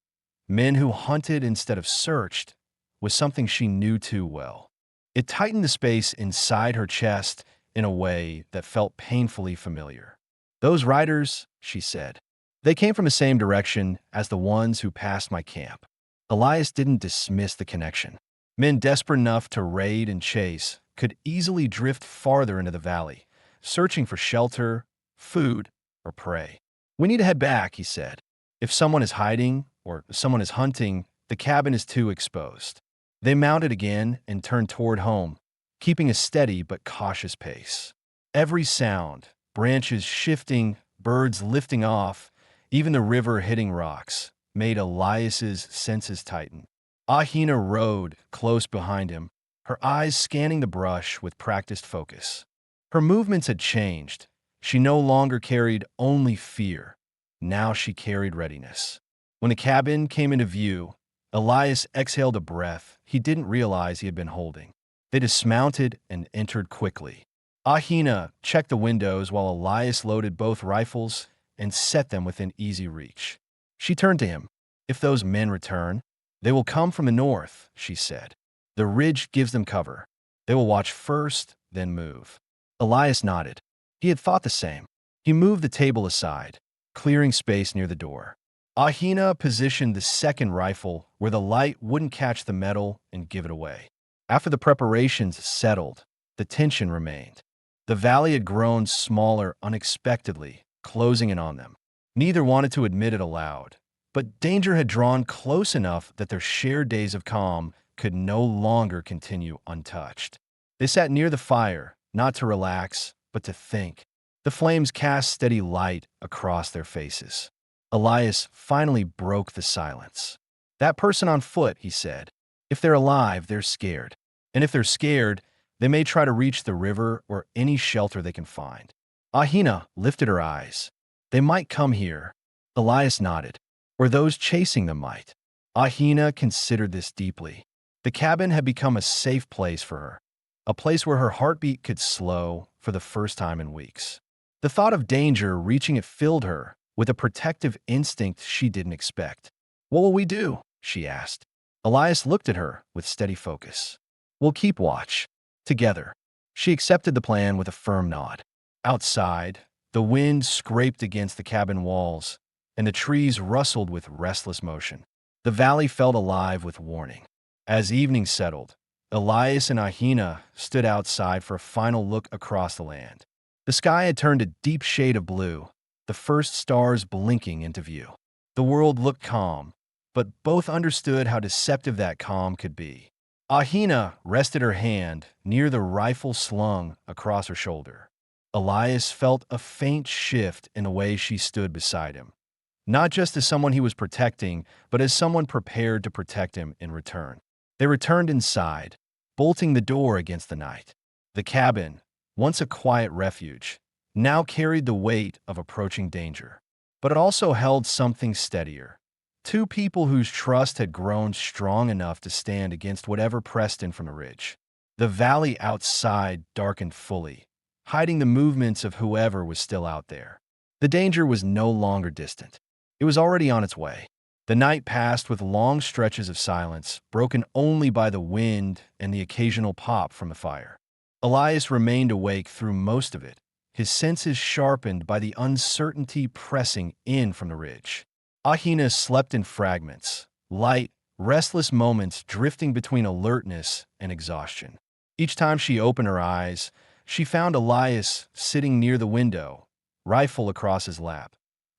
men who hunted instead of searched, was something she knew too well. It tightened the space inside her chest in a way that felt painfully familiar. "Those riders," she said, "they came from the same direction as the ones who passed my camp." Elias didn't dismiss the connection. Men desperate enough to raid and chase could easily drift farther into the valley, searching for shelter, food, or prey. "We need to head back," he said. "If someone is hiding or someone is hunting, the cabin is too exposed." They mounted again and turned toward home, keeping a steady but cautious pace. Every sound, branches shifting, birds lifting off, even the river hitting rocks, made Elias's senses tighten. Ahina rode close behind him, her eyes scanning the brush with practiced focus. Her movements had changed. She no longer carried only fear. Now she carried readiness. When the cabin came into view, Elias exhaled a breath he didn't realize he had been holding. They dismounted and entered quickly. Ahina checked the windows while Elias loaded both rifles and set them within easy reach. She turned to him. "If those men return, they will come from the north," she said. "The ridge gives them cover. They will watch first, then move." Elias nodded. He had thought the same. He moved the table aside, clearing space near the door. Ahina positioned the second rifle where the light wouldn't catch the metal and give it away. After the preparations settled, the tension remained. The valley had grown smaller unexpectedly, closing in on them. Neither wanted to admit it aloud, but danger had drawn close enough that their shared days of calm could no longer continue untouched. They sat near the fire, not to relax, but to think. The flames cast steady light across their faces. Elias finally broke the silence. "That person on foot," he said. "If they're alive, they're scared. And if they're scared, they may try to reach the river or any shelter they can find." Ahina lifted her eyes. "They might come here." Elias nodded. "Or those chasing them might." Ahina considered this deeply. The cabin had become a safe place for her, a place where her heartbeat could slow for the first time in weeks. The thought of danger reaching it filled her with a protective instinct she didn't expect. "What will we do?" she asked. Elias looked at her with steady focus. "We'll keep watch. Together." She accepted the plan with a firm nod. Outside, the wind scraped against the cabin walls, and the trees rustled with restless motion. The valley felt alive with warning. As evening settled, Elias and Ahina stood outside for a final look across the land. The sky had turned a deep shade of blue, the first stars blinking into view. The world looked calm, but both understood how deceptive that calm could be. Ahina rested her hand near the rifle slung across her shoulder. Elias felt a faint shift in the way she stood beside him, not just as someone he was protecting, but as someone prepared to protect him in return. They returned inside, bolting the door against the night. The cabin, once a quiet refuge, now carried the weight of approaching danger. But it also held something steadier. Two people whose trust had grown strong enough to stand against whatever pressed in from the ridge. The valley outside darkened fully, hiding the movements of whoever was still out there. The danger was no longer distant. It was already on its way. The night passed with long stretches of silence, broken only by the wind and the occasional pop from the fire. Elias remained awake through most of it, his senses sharpened by the uncertainty pressing in from the ridge. Ahina slept in fragments, light, restless moments drifting between alertness and exhaustion. Each time she opened her eyes, she found Elias sitting near the window, rifle across his lap,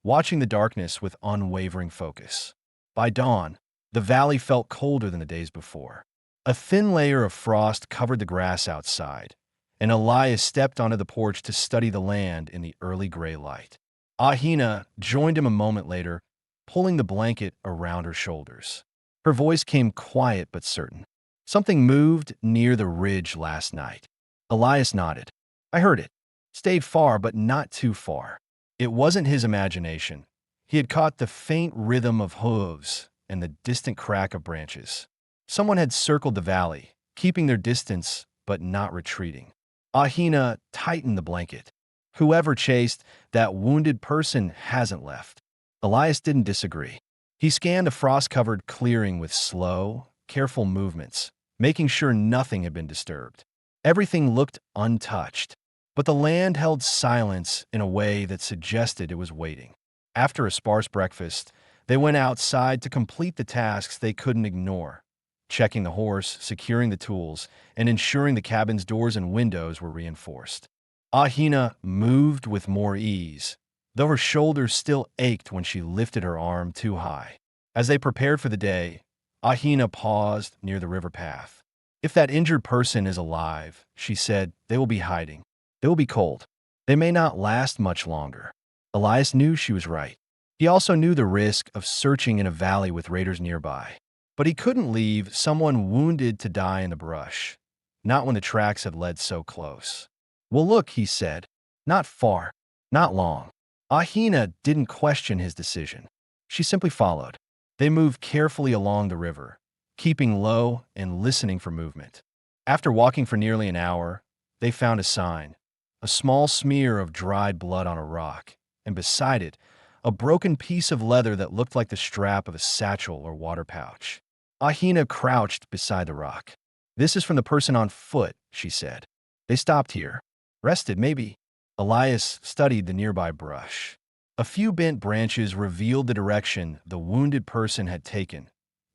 watching the darkness with unwavering focus. By dawn, the valley felt colder than the days before. A thin layer of frost covered the grass outside, and Elias stepped onto the porch to study the land in the early gray light. Ahina joined him a moment later, pulling the blanket around her shoulders. Her voice came quiet but certain. Something moved near the ridge last night. Elias nodded. I heard it. Stayed far, but not too far. It wasn't his imagination. He had caught the faint rhythm of hooves and the distant crack of branches. Someone had circled the valley, keeping their distance but not retreating. Ahina tightened the blanket. Whoever chased, that wounded person hasn't left. Elias didn't disagree. He scanned the frost-covered clearing with slow, careful movements, making sure nothing had been disturbed. Everything looked untouched, but the land held silence in a way that suggested it was waiting. After a sparse breakfast, they went outside to complete the tasks they couldn't ignore, checking the horse, securing the tools, and ensuring the cabin's doors and windows were reinforced. Ahina moved with more ease, though her shoulders still ached when she lifted her arm too high. As they prepared for the day, Ahina paused near the river path. If that injured person is alive, she said, they will be hiding. They will be cold. They may not last much longer. Elias knew she was right. He also knew the risk of searching in a valley with raiders nearby. But he couldn't leave someone wounded to die in the brush, not when the tracks had led so close. Well, look, he said. Not far, not long. Ahina didn't question his decision. She simply followed. They moved carefully along the river, keeping low and listening for movement. After walking for nearly an hour, they found a sign, a small smear of dried blood on a rock, and beside it, a broken piece of leather that looked like the strap of a satchel or water pouch. Ahina crouched beside the rock. This is from the person on foot, she said. They stopped here. Rested, maybe. Elias studied the nearby brush. A few bent branches revealed the direction the wounded person had taken,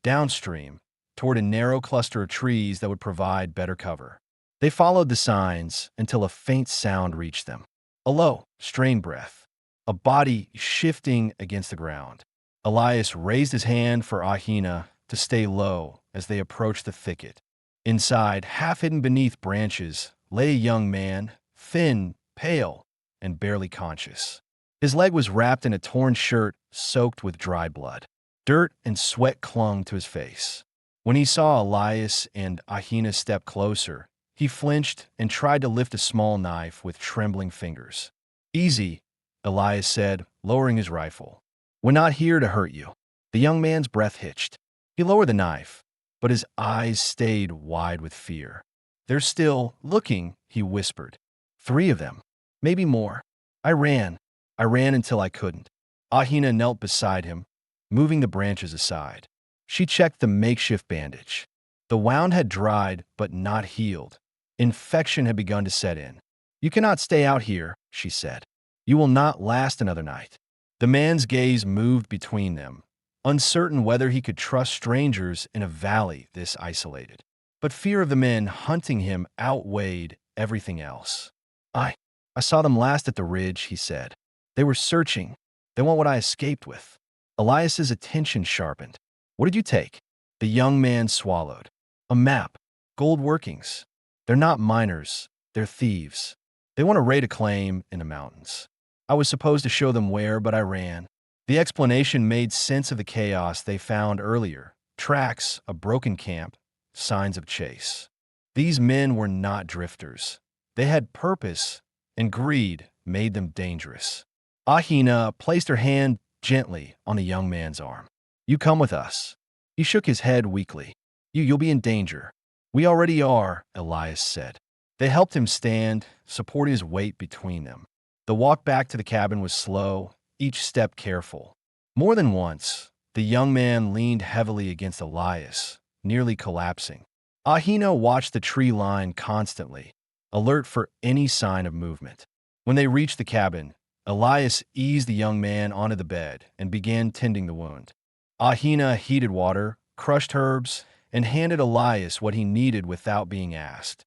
downstream, toward a narrow cluster of trees that would provide better cover. They followed the signs until a faint sound reached them. A low, strained breath. A body shifting against the ground. Elias raised his hand for Ahina to stay low as they approached the thicket. Inside, half hidden beneath branches, lay a young man, thin, pale, and barely conscious. His leg was wrapped in a torn shirt soaked with dried blood. Dirt and sweat clung to his face. When he saw Elias and Ahina step closer, he flinched and tried to lift a small knife with trembling fingers. Easy, Elias said, lowering his rifle. We're not here to hurt you. The young man's breath hitched. He lowered the knife, but his eyes stayed wide with fear. They're still looking, he whispered. 3 of them. Maybe more. I ran until I couldn't. Ahina knelt beside him, moving the branches aside. She checked the makeshift bandage. The wound had dried, but not healed. Infection had begun to set in. You cannot stay out here, she said. You will not last another night. The man's gaze moved between them, uncertain whether he could trust strangers in a valley this isolated. but fear of the men hunting him outweighed everything else. I, I saw them last at the ridge, he said. They were searching. They want what I escaped with. Elias's attention sharpened. What did you take? The young man swallowed. A map. Gold workings. They're not miners. They're thieves. They want to raid a claim in the mountains. I was supposed to show them where, but I ran. The explanation made sense of the chaos they found earlier. Tracks, a broken camp, signs of chase. These men were not drifters. They had purpose, and greed made them dangerous. Ahina placed her hand gently on the young man's arm. You come with us. He shook his head weakly. You'll be in danger. We already are, Elias said. They helped him stand, supporting his weight between them. The walk back to the cabin was slow, each step careful. More than once, the young man leaned heavily against Elias, nearly collapsing. Ahina watched the tree line constantly, alert for any sign of movement. When they reached the cabin, Elias eased the young man onto the bed and began tending the wound. Ahina heated water, crushed herbs, and handed Elias what he needed without being asked,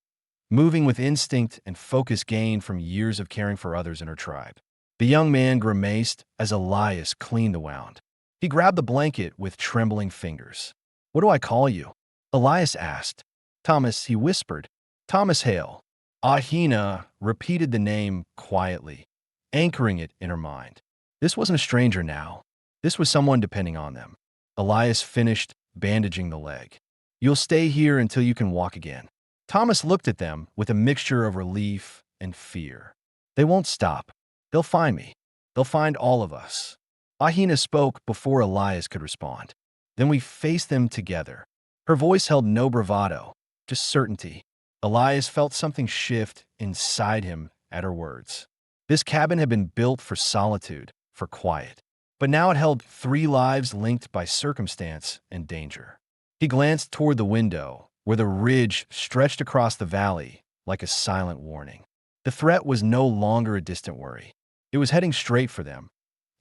moving with instinct and focus gained from years of caring for others in her tribe. The young man grimaced as Elias cleaned the wound. He grabbed the blanket with trembling fingers. What do I call you? Elias asked. Thomas, he whispered. Thomas Hale. Ahina repeated the name quietly, anchoring it in her mind. This wasn't a stranger now. This was someone depending on them. Elias finished bandaging the leg. You'll stay here until you can walk again. Thomas looked at them with a mixture of relief and fear. They won't stop. They'll find me. They'll find all of us. Ahina spoke before Elias could respond. Then we faced them together. Her voice held no bravado, just certainty. Elias felt something shift inside him at her words. This cabin had been built for solitude, for quiet. But now it held 3 lives linked by circumstance and danger. He glanced toward the window, where the ridge stretched across the valley like a silent warning. The threat was no longer a distant worry. It was heading straight for them,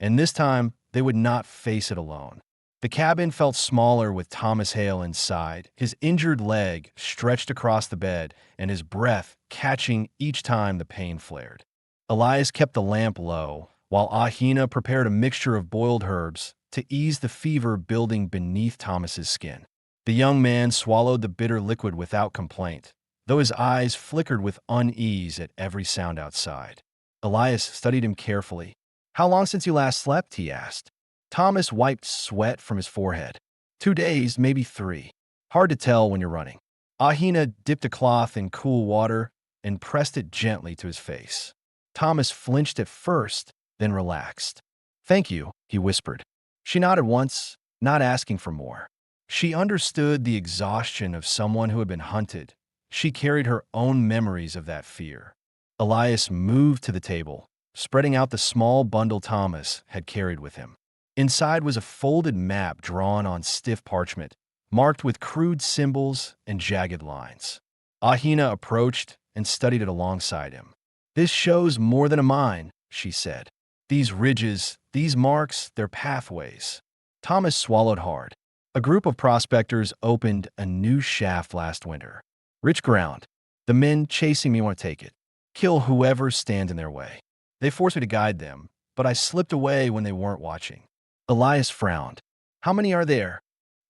and this time they would not face it alone. The cabin felt smaller with Thomas Hale inside, his injured leg stretched across the bed and his breath catching each time the pain flared. Elias kept the lamp low, while Ahina prepared a mixture of boiled herbs to ease the fever building beneath Thomas's skin. The young man swallowed the bitter liquid without complaint, though his eyes flickered with unease at every sound outside. Elias studied him carefully. How long since you last slept? He asked. Thomas wiped sweat from his forehead. 2 days, maybe 3. Hard to tell when you're running. Ahina dipped a cloth in cool water and pressed it gently to his face. Thomas flinched at first, then relaxed. Thank you, he whispered. She nodded once, not asking for more. She understood the exhaustion of someone who had been hunted. She carried her own memories of that fear. Elias moved to the table, spreading out the small bundle Thomas had carried with him. Inside was a folded map drawn on stiff parchment, marked with crude symbols and jagged lines. Ahina approached and studied it alongside him. This shows more than a mine, she said. These ridges, these marks, they're pathways. Thomas swallowed hard. A group of prospectors opened a new shaft last winter. Rich ground. The men chasing me want to take it. Kill whoever stands in their way. They forced me to guide them, but I slipped away when they weren't watching. Elias frowned. How many are there?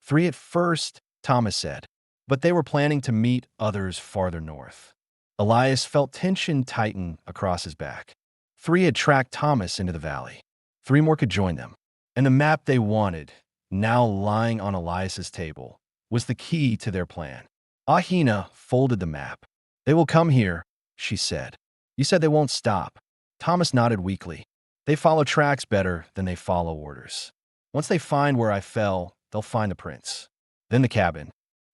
3 at first, Thomas said, but they were planning to meet others farther north. Elias felt tension tighten across his back. 3 had tracked Thomas into the valley. 3 more could join them. And the map they wanted, now lying on Elias's table, was the key to their plan. Ahina folded the map. They will come here, she said. You said they won't stop. Thomas nodded weakly. They follow tracks better than they follow orders. Once they find where I fell, they'll find the prince. Then the cabin.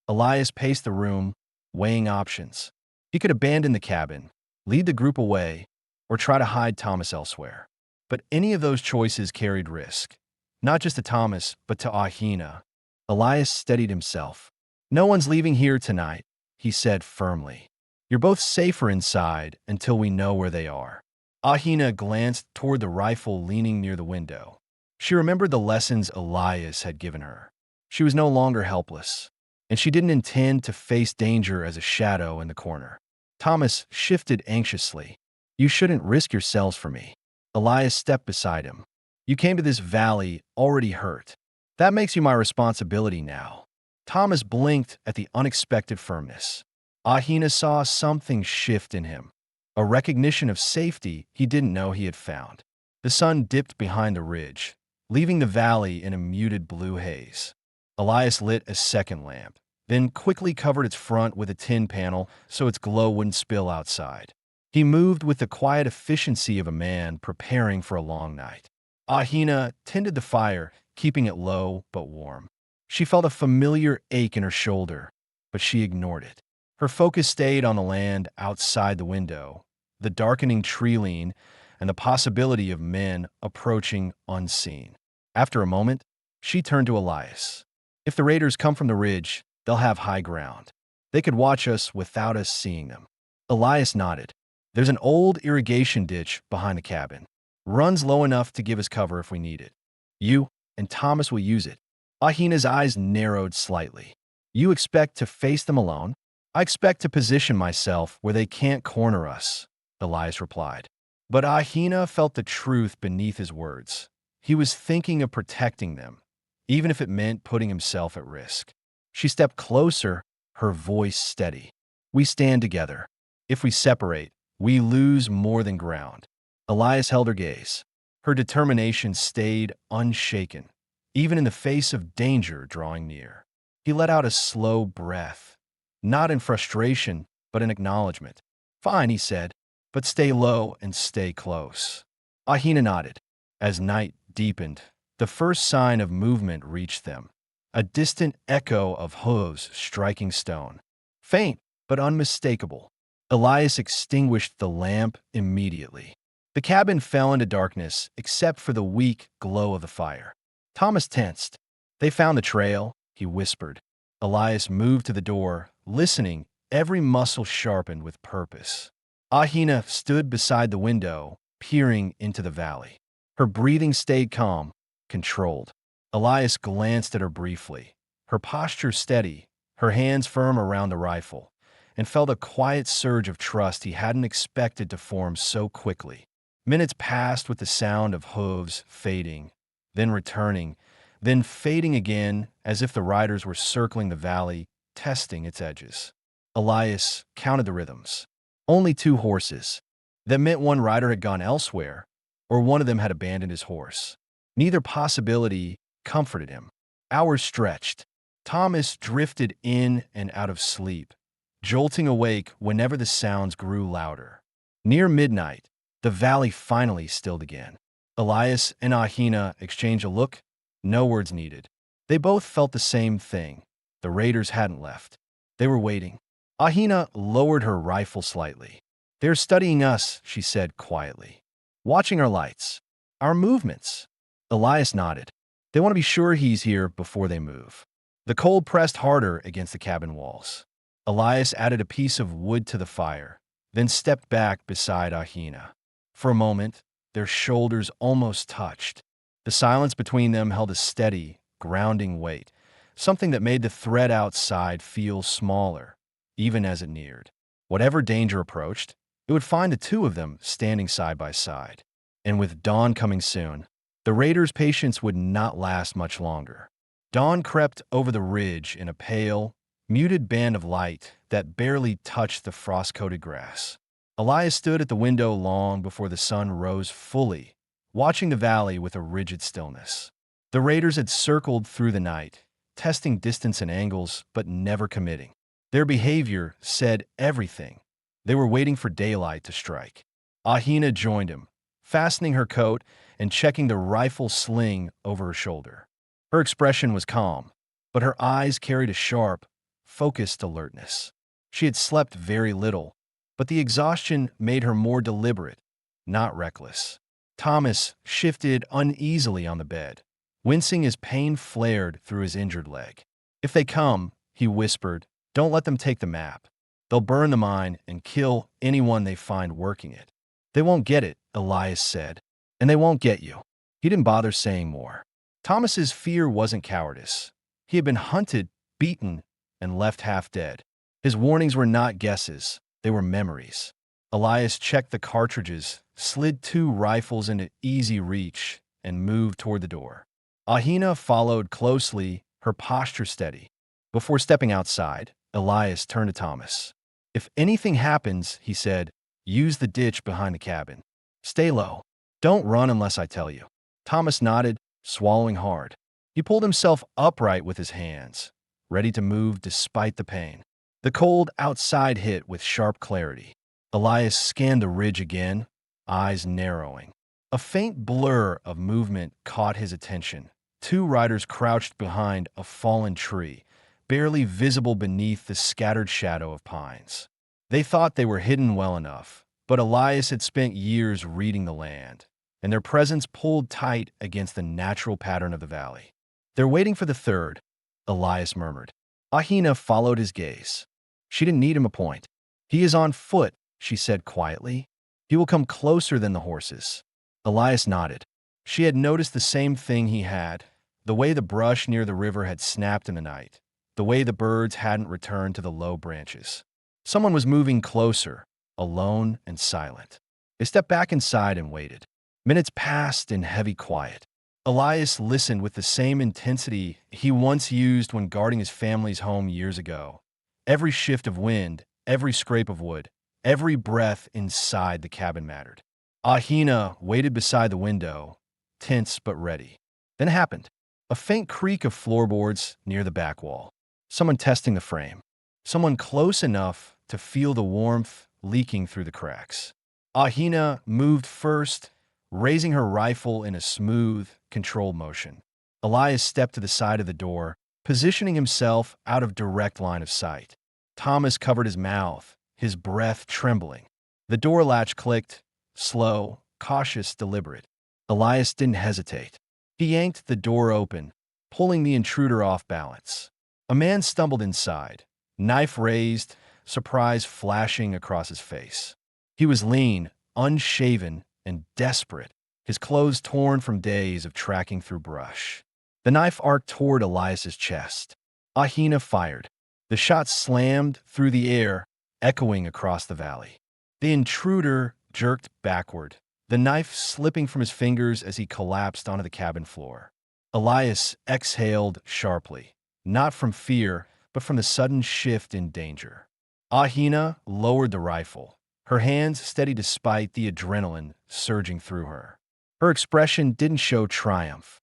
Elias paced the room, weighing options. He could abandon the cabin, lead the group away, or try to hide Thomas elsewhere. But any of those choices carried risk. Not just to Thomas, but to Ahina. Elias steadied himself. No one's leaving here tonight, he said firmly. You're both safer inside until we know where they are. Ahina glanced toward the rifle leaning near the window. She remembered the lessons Elias had given her. She was no longer helpless. and she didn't intend to face danger as a shadow in the corner. Thomas shifted anxiously. You shouldn't risk yourselves for me. Elias stepped beside him. You came to this valley already hurt. That makes you my responsibility now. Thomas blinked at the unexpected firmness. Ahina saw something shift in him, a recognition of safety he didn't know he had found. The sun dipped behind the ridge, leaving the valley in a muted blue haze. Elias lit a second lamp, then quickly covered its front with a tin panel so its glow wouldn't spill outside. He moved with the quiet efficiency of a man preparing for a long night. Ahina tended the fire, keeping it low but warm. She felt a familiar ache in her shoulder, but she ignored it. Her focus stayed on the land outside the window, the darkening tree line, and the possibility of men approaching unseen. After a moment, she turned to Elias. If the raiders come from the ridge, they'll have high ground. They could watch us without us seeing them. Elias nodded. There's an old irrigation ditch behind the cabin. Runs low enough to give us cover if we need it. You and Thomas will use it. Ahina's eyes narrowed slightly. You expect to face them alone? I expect to position myself where they can't corner us, Elias replied. But Ahina felt the truth beneath his words. He was thinking of protecting them, even if it meant putting himself at risk. She stepped closer, her voice steady. We stand together. If we separate, we lose more than ground. Elias held her gaze. Her determination stayed unshaken, even in the face of danger drawing near. He let out a slow breath, not in frustration, but in acknowledgement. Fine, he said, but stay low and stay close. Ahina nodded. As night deepened, the first sign of movement reached them, a distant echo of hooves striking stone. Faint, but unmistakable. Elias extinguished the lamp immediately. The cabin fell into darkness except for the weak glow of the fire. Thomas tensed. They found the trail, he whispered. Elias moved to the door, listening, every muscle sharpened with purpose. Ahina stood beside the window, peering into the valley. Her breathing stayed calm, controlled. Elias glanced at her briefly, her posture steady, her hands firm around the rifle, and felt a quiet surge of trust he hadn't expected to form so quickly. Minutes passed with the sound of hooves fading, then returning, then fading again as if the riders were circling the valley, testing its edges. Elias counted the rhythms. Only 2 horses. That meant one rider had gone elsewhere, or one of them had abandoned his horse. Neither possibility comforted him. Hours stretched. Thomas drifted in and out of sleep, jolting awake whenever the sounds grew louder. Near midnight, the valley finally stilled again. Elias and Ahina exchanged a look, no words needed. They both felt the same thing. The raiders hadn't left. They were waiting. Ahina lowered her rifle slightly. They're studying us, she said quietly. Watching our lights. Our movements. Elias nodded. They want to be sure he's here before they move. The cold pressed harder against the cabin walls. Elias added a piece of wood to the fire, then stepped back beside Ahina. For a moment, their shoulders almost touched. The silence between them held a steady, grounding weight, something that made the threat outside feel smaller, even as it neared. Whatever danger approached, it would find the 2 of them standing side by side. And with dawn coming soon, the raiders' patience would not last much longer. Dawn crept over the ridge in a pale, muted band of light that barely touched the frost-coated grass. Elias stood at the window long before the sun rose fully, watching the valley with a rigid stillness. The raiders had circled through the night, testing distance and angles, but never committing. Their behavior said everything. They were waiting for daylight to strike. Ahina joined him, fastening her coat and checking the rifle sling over her shoulder. Her expression was calm, but her eyes carried a sharp, focused alertness. She had slept very little, but the exhaustion made her more deliberate, not reckless. Thomas shifted uneasily on the bed, wincing as pain flared through his injured leg. If they come, he whispered, don't let them take the map. They'll burn the mine and kill anyone they find working it. They won't get it, Elias said, and they won't get you. He didn't bother saying more. Thomas's fear wasn't cowardice. He had been hunted, beaten, and left half dead. His warnings were not guesses, they were memories. Elias checked the cartridges, slid 2 rifles into easy reach, and moved toward the door. Ahina followed closely, her posture steady. Before stepping outside, Elias turned to Thomas. "If anything happens," he said, "use the ditch behind the cabin. Stay low. Don't run unless I tell you." Thomas nodded, swallowing hard. He pulled himself upright with his hands, ready to move despite the pain. The cold outside hit with sharp clarity. Elias scanned the ridge again, eyes narrowing. A faint blur of movement caught his attention. 2 riders crouched behind a fallen tree, barely visible beneath the scattered shadow of pines. They thought they were hidden well enough, but Elias had spent years reading the land, and their presence pulled tight against the natural pattern of the valley. "They're waiting for the third," Elias murmured. Ahina followed his gaze. She didn't need him to point. "He is on foot," she said quietly. "He will come closer than the horses." Elias nodded. She had noticed the same thing he had, the way the brush near the river had snapped in the night, the way the birds hadn't returned to the low branches. Someone was moving closer, alone and silent. They stepped back inside and waited. Minutes passed in heavy quiet. Elias listened with the same intensity he once used when guarding his family's home years ago. Every shift of wind, every scrape of wood, every breath inside the cabin mattered. Ahina waited beside the window, tense but ready. Then it happened. A faint creak of floorboards near the back wall. Someone testing the frame. Someone close enough to feel the warmth leaking through the cracks. Ahina moved first, raising her rifle in a smooth, controlled motion. Elias stepped to the side of the door, positioning himself out of direct line of sight. Thomas covered his mouth, his breath trembling. The door latch clicked, slow, cautious, deliberate. Elias didn't hesitate. He yanked the door open, pulling the intruder off balance. A man stumbled inside, knife raised, surprise flashing across his face. He was lean, unshaven, and desperate, his clothes torn from days of tracking through brush. The knife arced toward Elias's chest. Ahina fired. The shot slammed through the air, echoing across the valley. The intruder jerked backward, the knife slipping from his fingers as he collapsed onto the cabin floor. Elias exhaled sharply, not from fear, but from the sudden shift in danger. Ahina lowered the rifle, her hands steady despite the adrenaline surging through her. Her expression didn't show triumph,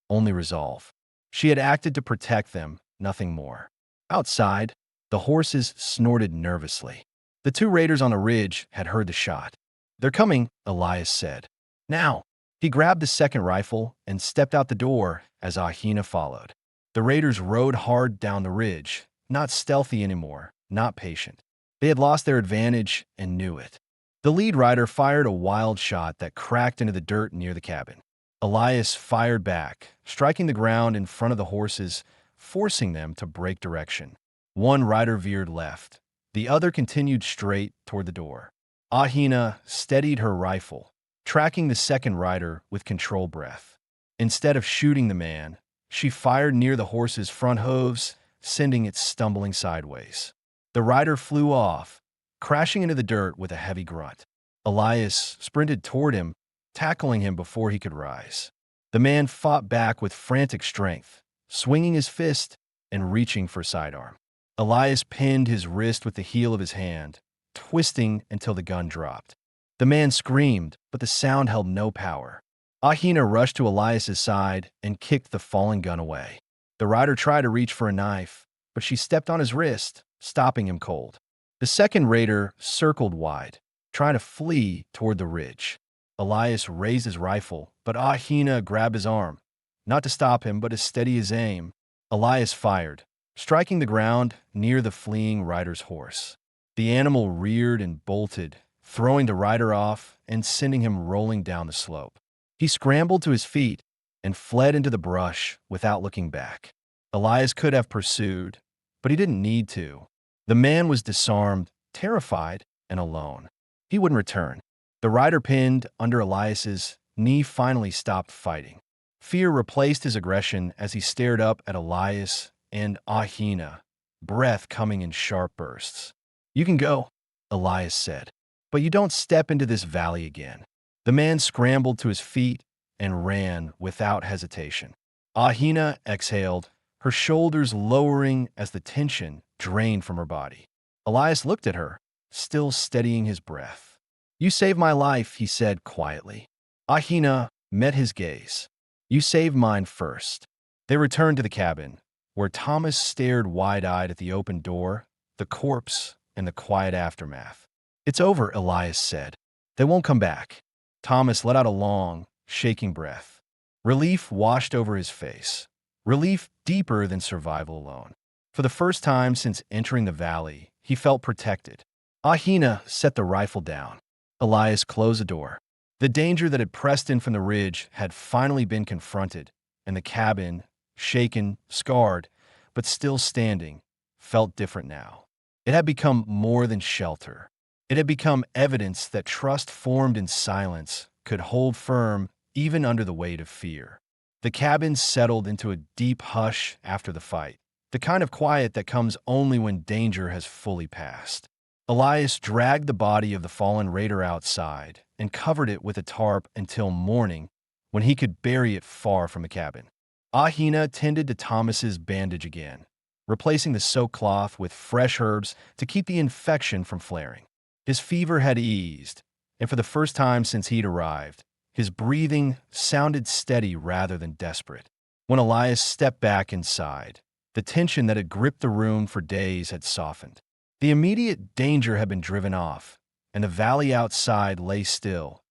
only resolve. She had acted to protect them, nothing more. Outside, the horses snorted nervously. The 2 raiders on the ridge had heard the shot. "They're coming," Elias said. "Now." He grabbed the second rifle and stepped out the door as Ahina followed. The raiders rode hard down the ridge, not stealthy anymore, not patient. They had lost their advantage and knew it. The lead rider fired a wild shot that cracked into the dirt near the cabin. Elias fired back, striking the ground in front of the horses, forcing them to break direction. 1 rider veered left. The other continued straight toward the door. Ahina steadied her rifle, tracking the second rider with controlled breath. Instead of shooting the man, she fired near the horse's front hooves, sending it stumbling sideways. The rider flew off, crashing into the dirt with a heavy grunt. Elias sprinted toward him, tackling him before he could rise. The man fought back with frantic strength, swinging his fist and reaching for sidearm. Elias pinned his wrist with the heel of his hand, twisting until the gun dropped. The man screamed, but the sound held no power. Ahina rushed to Elias's side and kicked the fallen gun away. The rider tried to reach for a knife, but she stepped on his wrist, stopping him cold. The second raider circled wide, trying to flee toward the ridge. Elias raised his rifle, but Ahina grabbed his arm, not to stop him, but to steady his aim. Elias fired, striking the ground near the fleeing rider's horse. The animal reared and bolted, throwing the rider off and sending him rolling down the slope. He scrambled to his feet and fled into the brush without looking back. Elias could have pursued, but he didn't need to. The man was disarmed, terrified, and alone. He wouldn't return. The rider pinned under Elias's knee finally stopped fighting. Fear replaced his aggression as he stared up at Elias and Ahina, breath coming in sharp bursts. "You can go," Elias said, "but you don't step into this valley again." The man scrambled to his feet and ran without hesitation. Ahina exhaled, her shoulders lowering as the tension drained from her body. Elias looked at her, still steadying his breath. "You saved my life," he said quietly. Ahina met his gaze. "You saved mine first." They returned to the cabin, where Thomas stared wide-eyed at the open door, the corpse, and the quiet aftermath. "It's over," Elias said. "They won't come back." Thomas let out a long, shaking breath. Relief washed over his face. Relief deeper than survival alone. For the first time since entering the valley, he felt protected. Ahina set the rifle down. Elias closed the door. The danger that had pressed in from the ridge had finally been confronted, and the cabin, shaken, scarred, but still standing, felt different now. It had become more than shelter. It had become evidence that trust formed in silence could hold firm even under the weight of fear. The cabin settled into a deep hush after the fight, the kind of quiet that comes only when danger has fully passed. Elias dragged the body of the fallen raider outside and covered it with a tarp until morning, when he could bury it far from the cabin. Ahina tended to Thomas's bandage again, replacing the soaked cloth with fresh herbs to keep the infection from flaring. His fever had eased, and for the first time since he'd arrived, his breathing sounded steady rather than desperate. When Elias stepped back inside, the tension that had gripped the room for days had softened. The immediate danger had been driven off, and the valley outside lay still.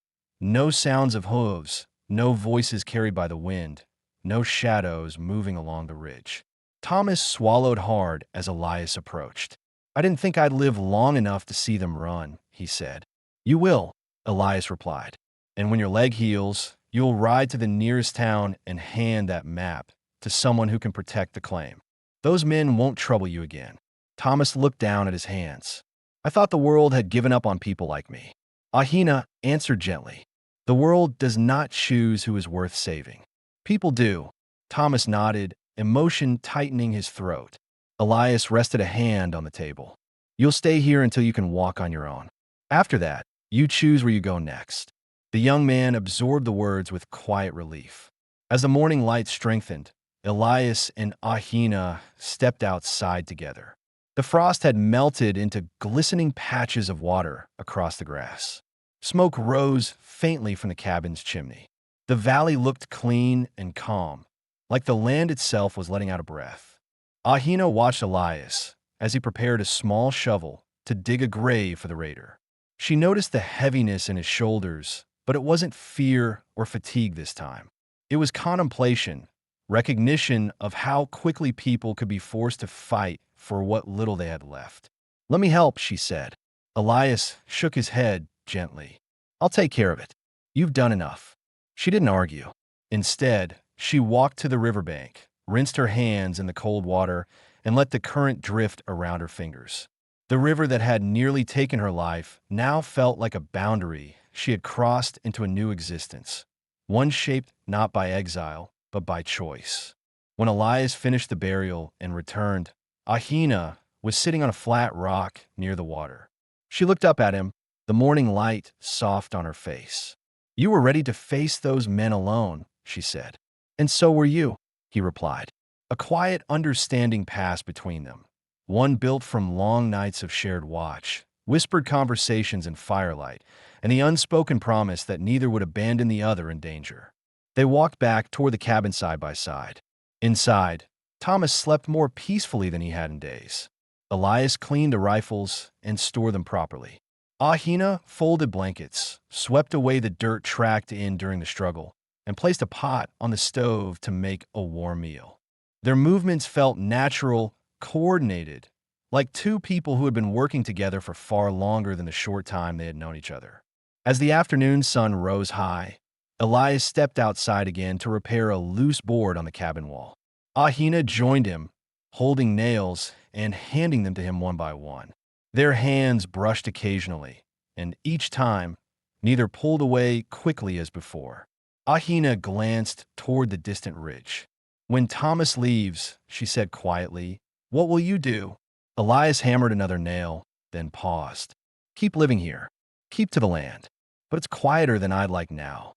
No sounds of hooves, no voices carried by the wind, no shadows moving along the ridge. Thomas swallowed hard as Elias approached. "I didn't think I'd live long enough to see them run," he said. "You will," Elias replied. "And when your leg heals, you'll ride to the nearest town and hand that map to someone who can protect the claim. Those men won't trouble you again." Thomas looked down at his hands. "I thought the world had given up on people like me." Ahina answered gently. "The world does not choose who is worth saving. People do." Thomas nodded, emotion tightening his throat. Elias rested a hand on the table. "You'll stay here until you can walk on your own. After that, you choose where you go next." The young man absorbed the words with quiet relief. As the morning light strengthened, Elias and Ahina stepped outside together. The frost had melted into glistening patches of water across the grass. Smoke rose faintly from the cabin's chimney. The valley looked clean and calm, like the land itself was letting out a breath. Ahina watched Elias as he prepared a small shovel to dig a grave for the raider. She noticed the heaviness in his shoulders, but it wasn't fear or fatigue this time. It was contemplation, recognition of how quickly people could be forced to fight for what little they had left. "Let me help," she said. Elias shook his head gently. "I'll take care of it. You've done enough." She didn't argue. Instead, she walked to the riverbank, rinsed her hands in the cold water, and let the current drift around her fingers. The river that had nearly taken her life now felt like a boundary she had crossed into a new existence, one shaped not by exile, but by choice. When Elias finished the burial and returned, Ahina was sitting on a flat rock near the water. She looked up at him, the morning light soft on her face. "You were ready to face those men alone," she said. "And so were you," he replied. A quiet understanding passed between them, one built from long nights of shared watch, whispered conversations in firelight, and the unspoken promise that neither would abandon the other in danger. They walked back toward the cabin side by side. Inside, Thomas slept more peacefully than he had in days. Elias cleaned the rifles and stored them properly. Ahina folded blankets, swept away the dirt tracked in during the struggle, and placed a pot on the stove to make a warm meal. Their movements felt natural, coordinated, like two people who had been working together for far longer than the short time they had known each other. As the afternoon sun rose high, Elias stepped outside again to repair a loose board on the cabin wall. Ahina joined him, holding nails and handing them to him one by one. Their hands brushed occasionally, and each time, neither pulled away quickly as before. Ahina glanced toward the distant ridge. "When Thomas leaves," she said quietly, What will you do? Elias hammered another nail, then paused. Keep living here. Keep to the land. But it's quieter than I'd like now.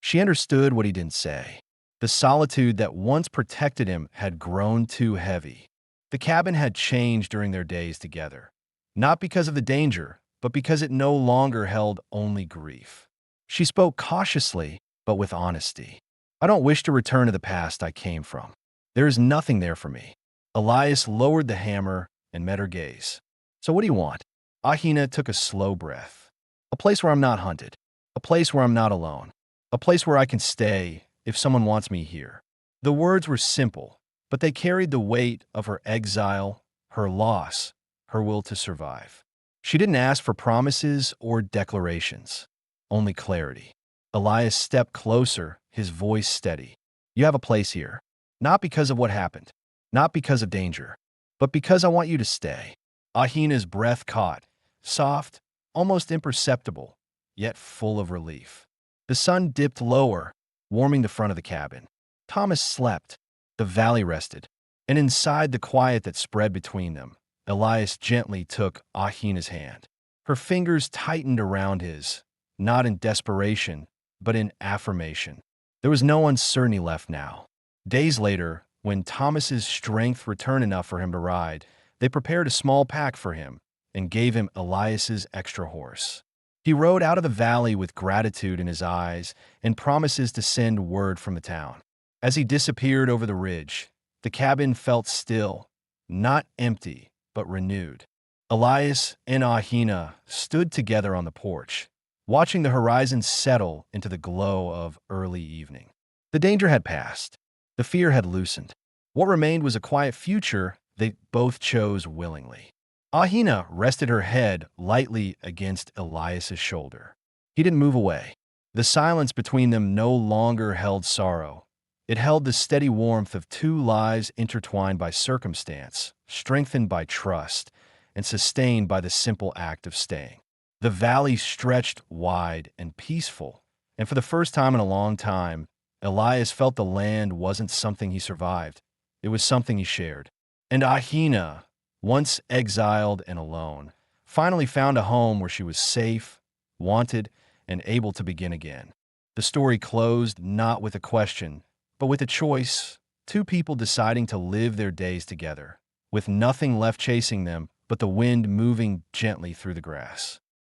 She understood what he didn't say. The solitude that once protected him had grown too heavy. The cabin had changed during their days together, not because of the danger, but because it no longer held only grief. She spoke cautiously, but with honesty. I don't wish to return to the past I came from. There is nothing there for me. Elias lowered the hammer and met her gaze. So what do you want? Ahina took a slow breath. A place where I'm not hunted. A place where I'm not alone. A place where I can stay if someone wants me here. The words were simple, but they carried the weight of her exile, her loss, her will to survive. She didn't ask for promises or declarations, only clarity. Elias stepped closer, his voice steady. You have a place here, not because of what happened, not because of danger, but because I want you to stay. Ahina's breath caught, soft, almost imperceptible, yet full of relief. The sun dipped lower, warming the front of the cabin. Thomas slept, the valley rested, and inside the quiet that spread between them, Elias gently took Ahina's hand. Her fingers tightened around his, not in desperation, but in affirmation. There was no uncertainty left now. Days later, when Thomas's strength returned enough for him to ride, they prepared a small pack for him and gave him Elias's extra horse. He rode out of the valley with gratitude in his eyes and promises to send word from the town. As he disappeared over the ridge, the cabin felt still, not empty, but renewed. Elias and Ahina stood together on the porch, watching the horizon settle into the glow of early evening. The danger had passed. The fear had loosened. What remained was a quiet future they both chose willingly. Ahina rested her head lightly against Elias's shoulder. He didn't move away. The silence between them no longer held sorrow. It held the steady warmth of two lives intertwined by circumstance, strengthened by trust, and sustained by the simple act of staying. The valley stretched wide and peaceful, and for the first time in a long time, Elias felt the land wasn't something he survived. It was something he shared. And Ahina, once exiled and alone, finally found a home where she was safe, wanted, and able to begin again. The story closed not with a question, but with a choice, two people deciding to live their days together, with nothing left chasing them but the wind moving gently through the grass.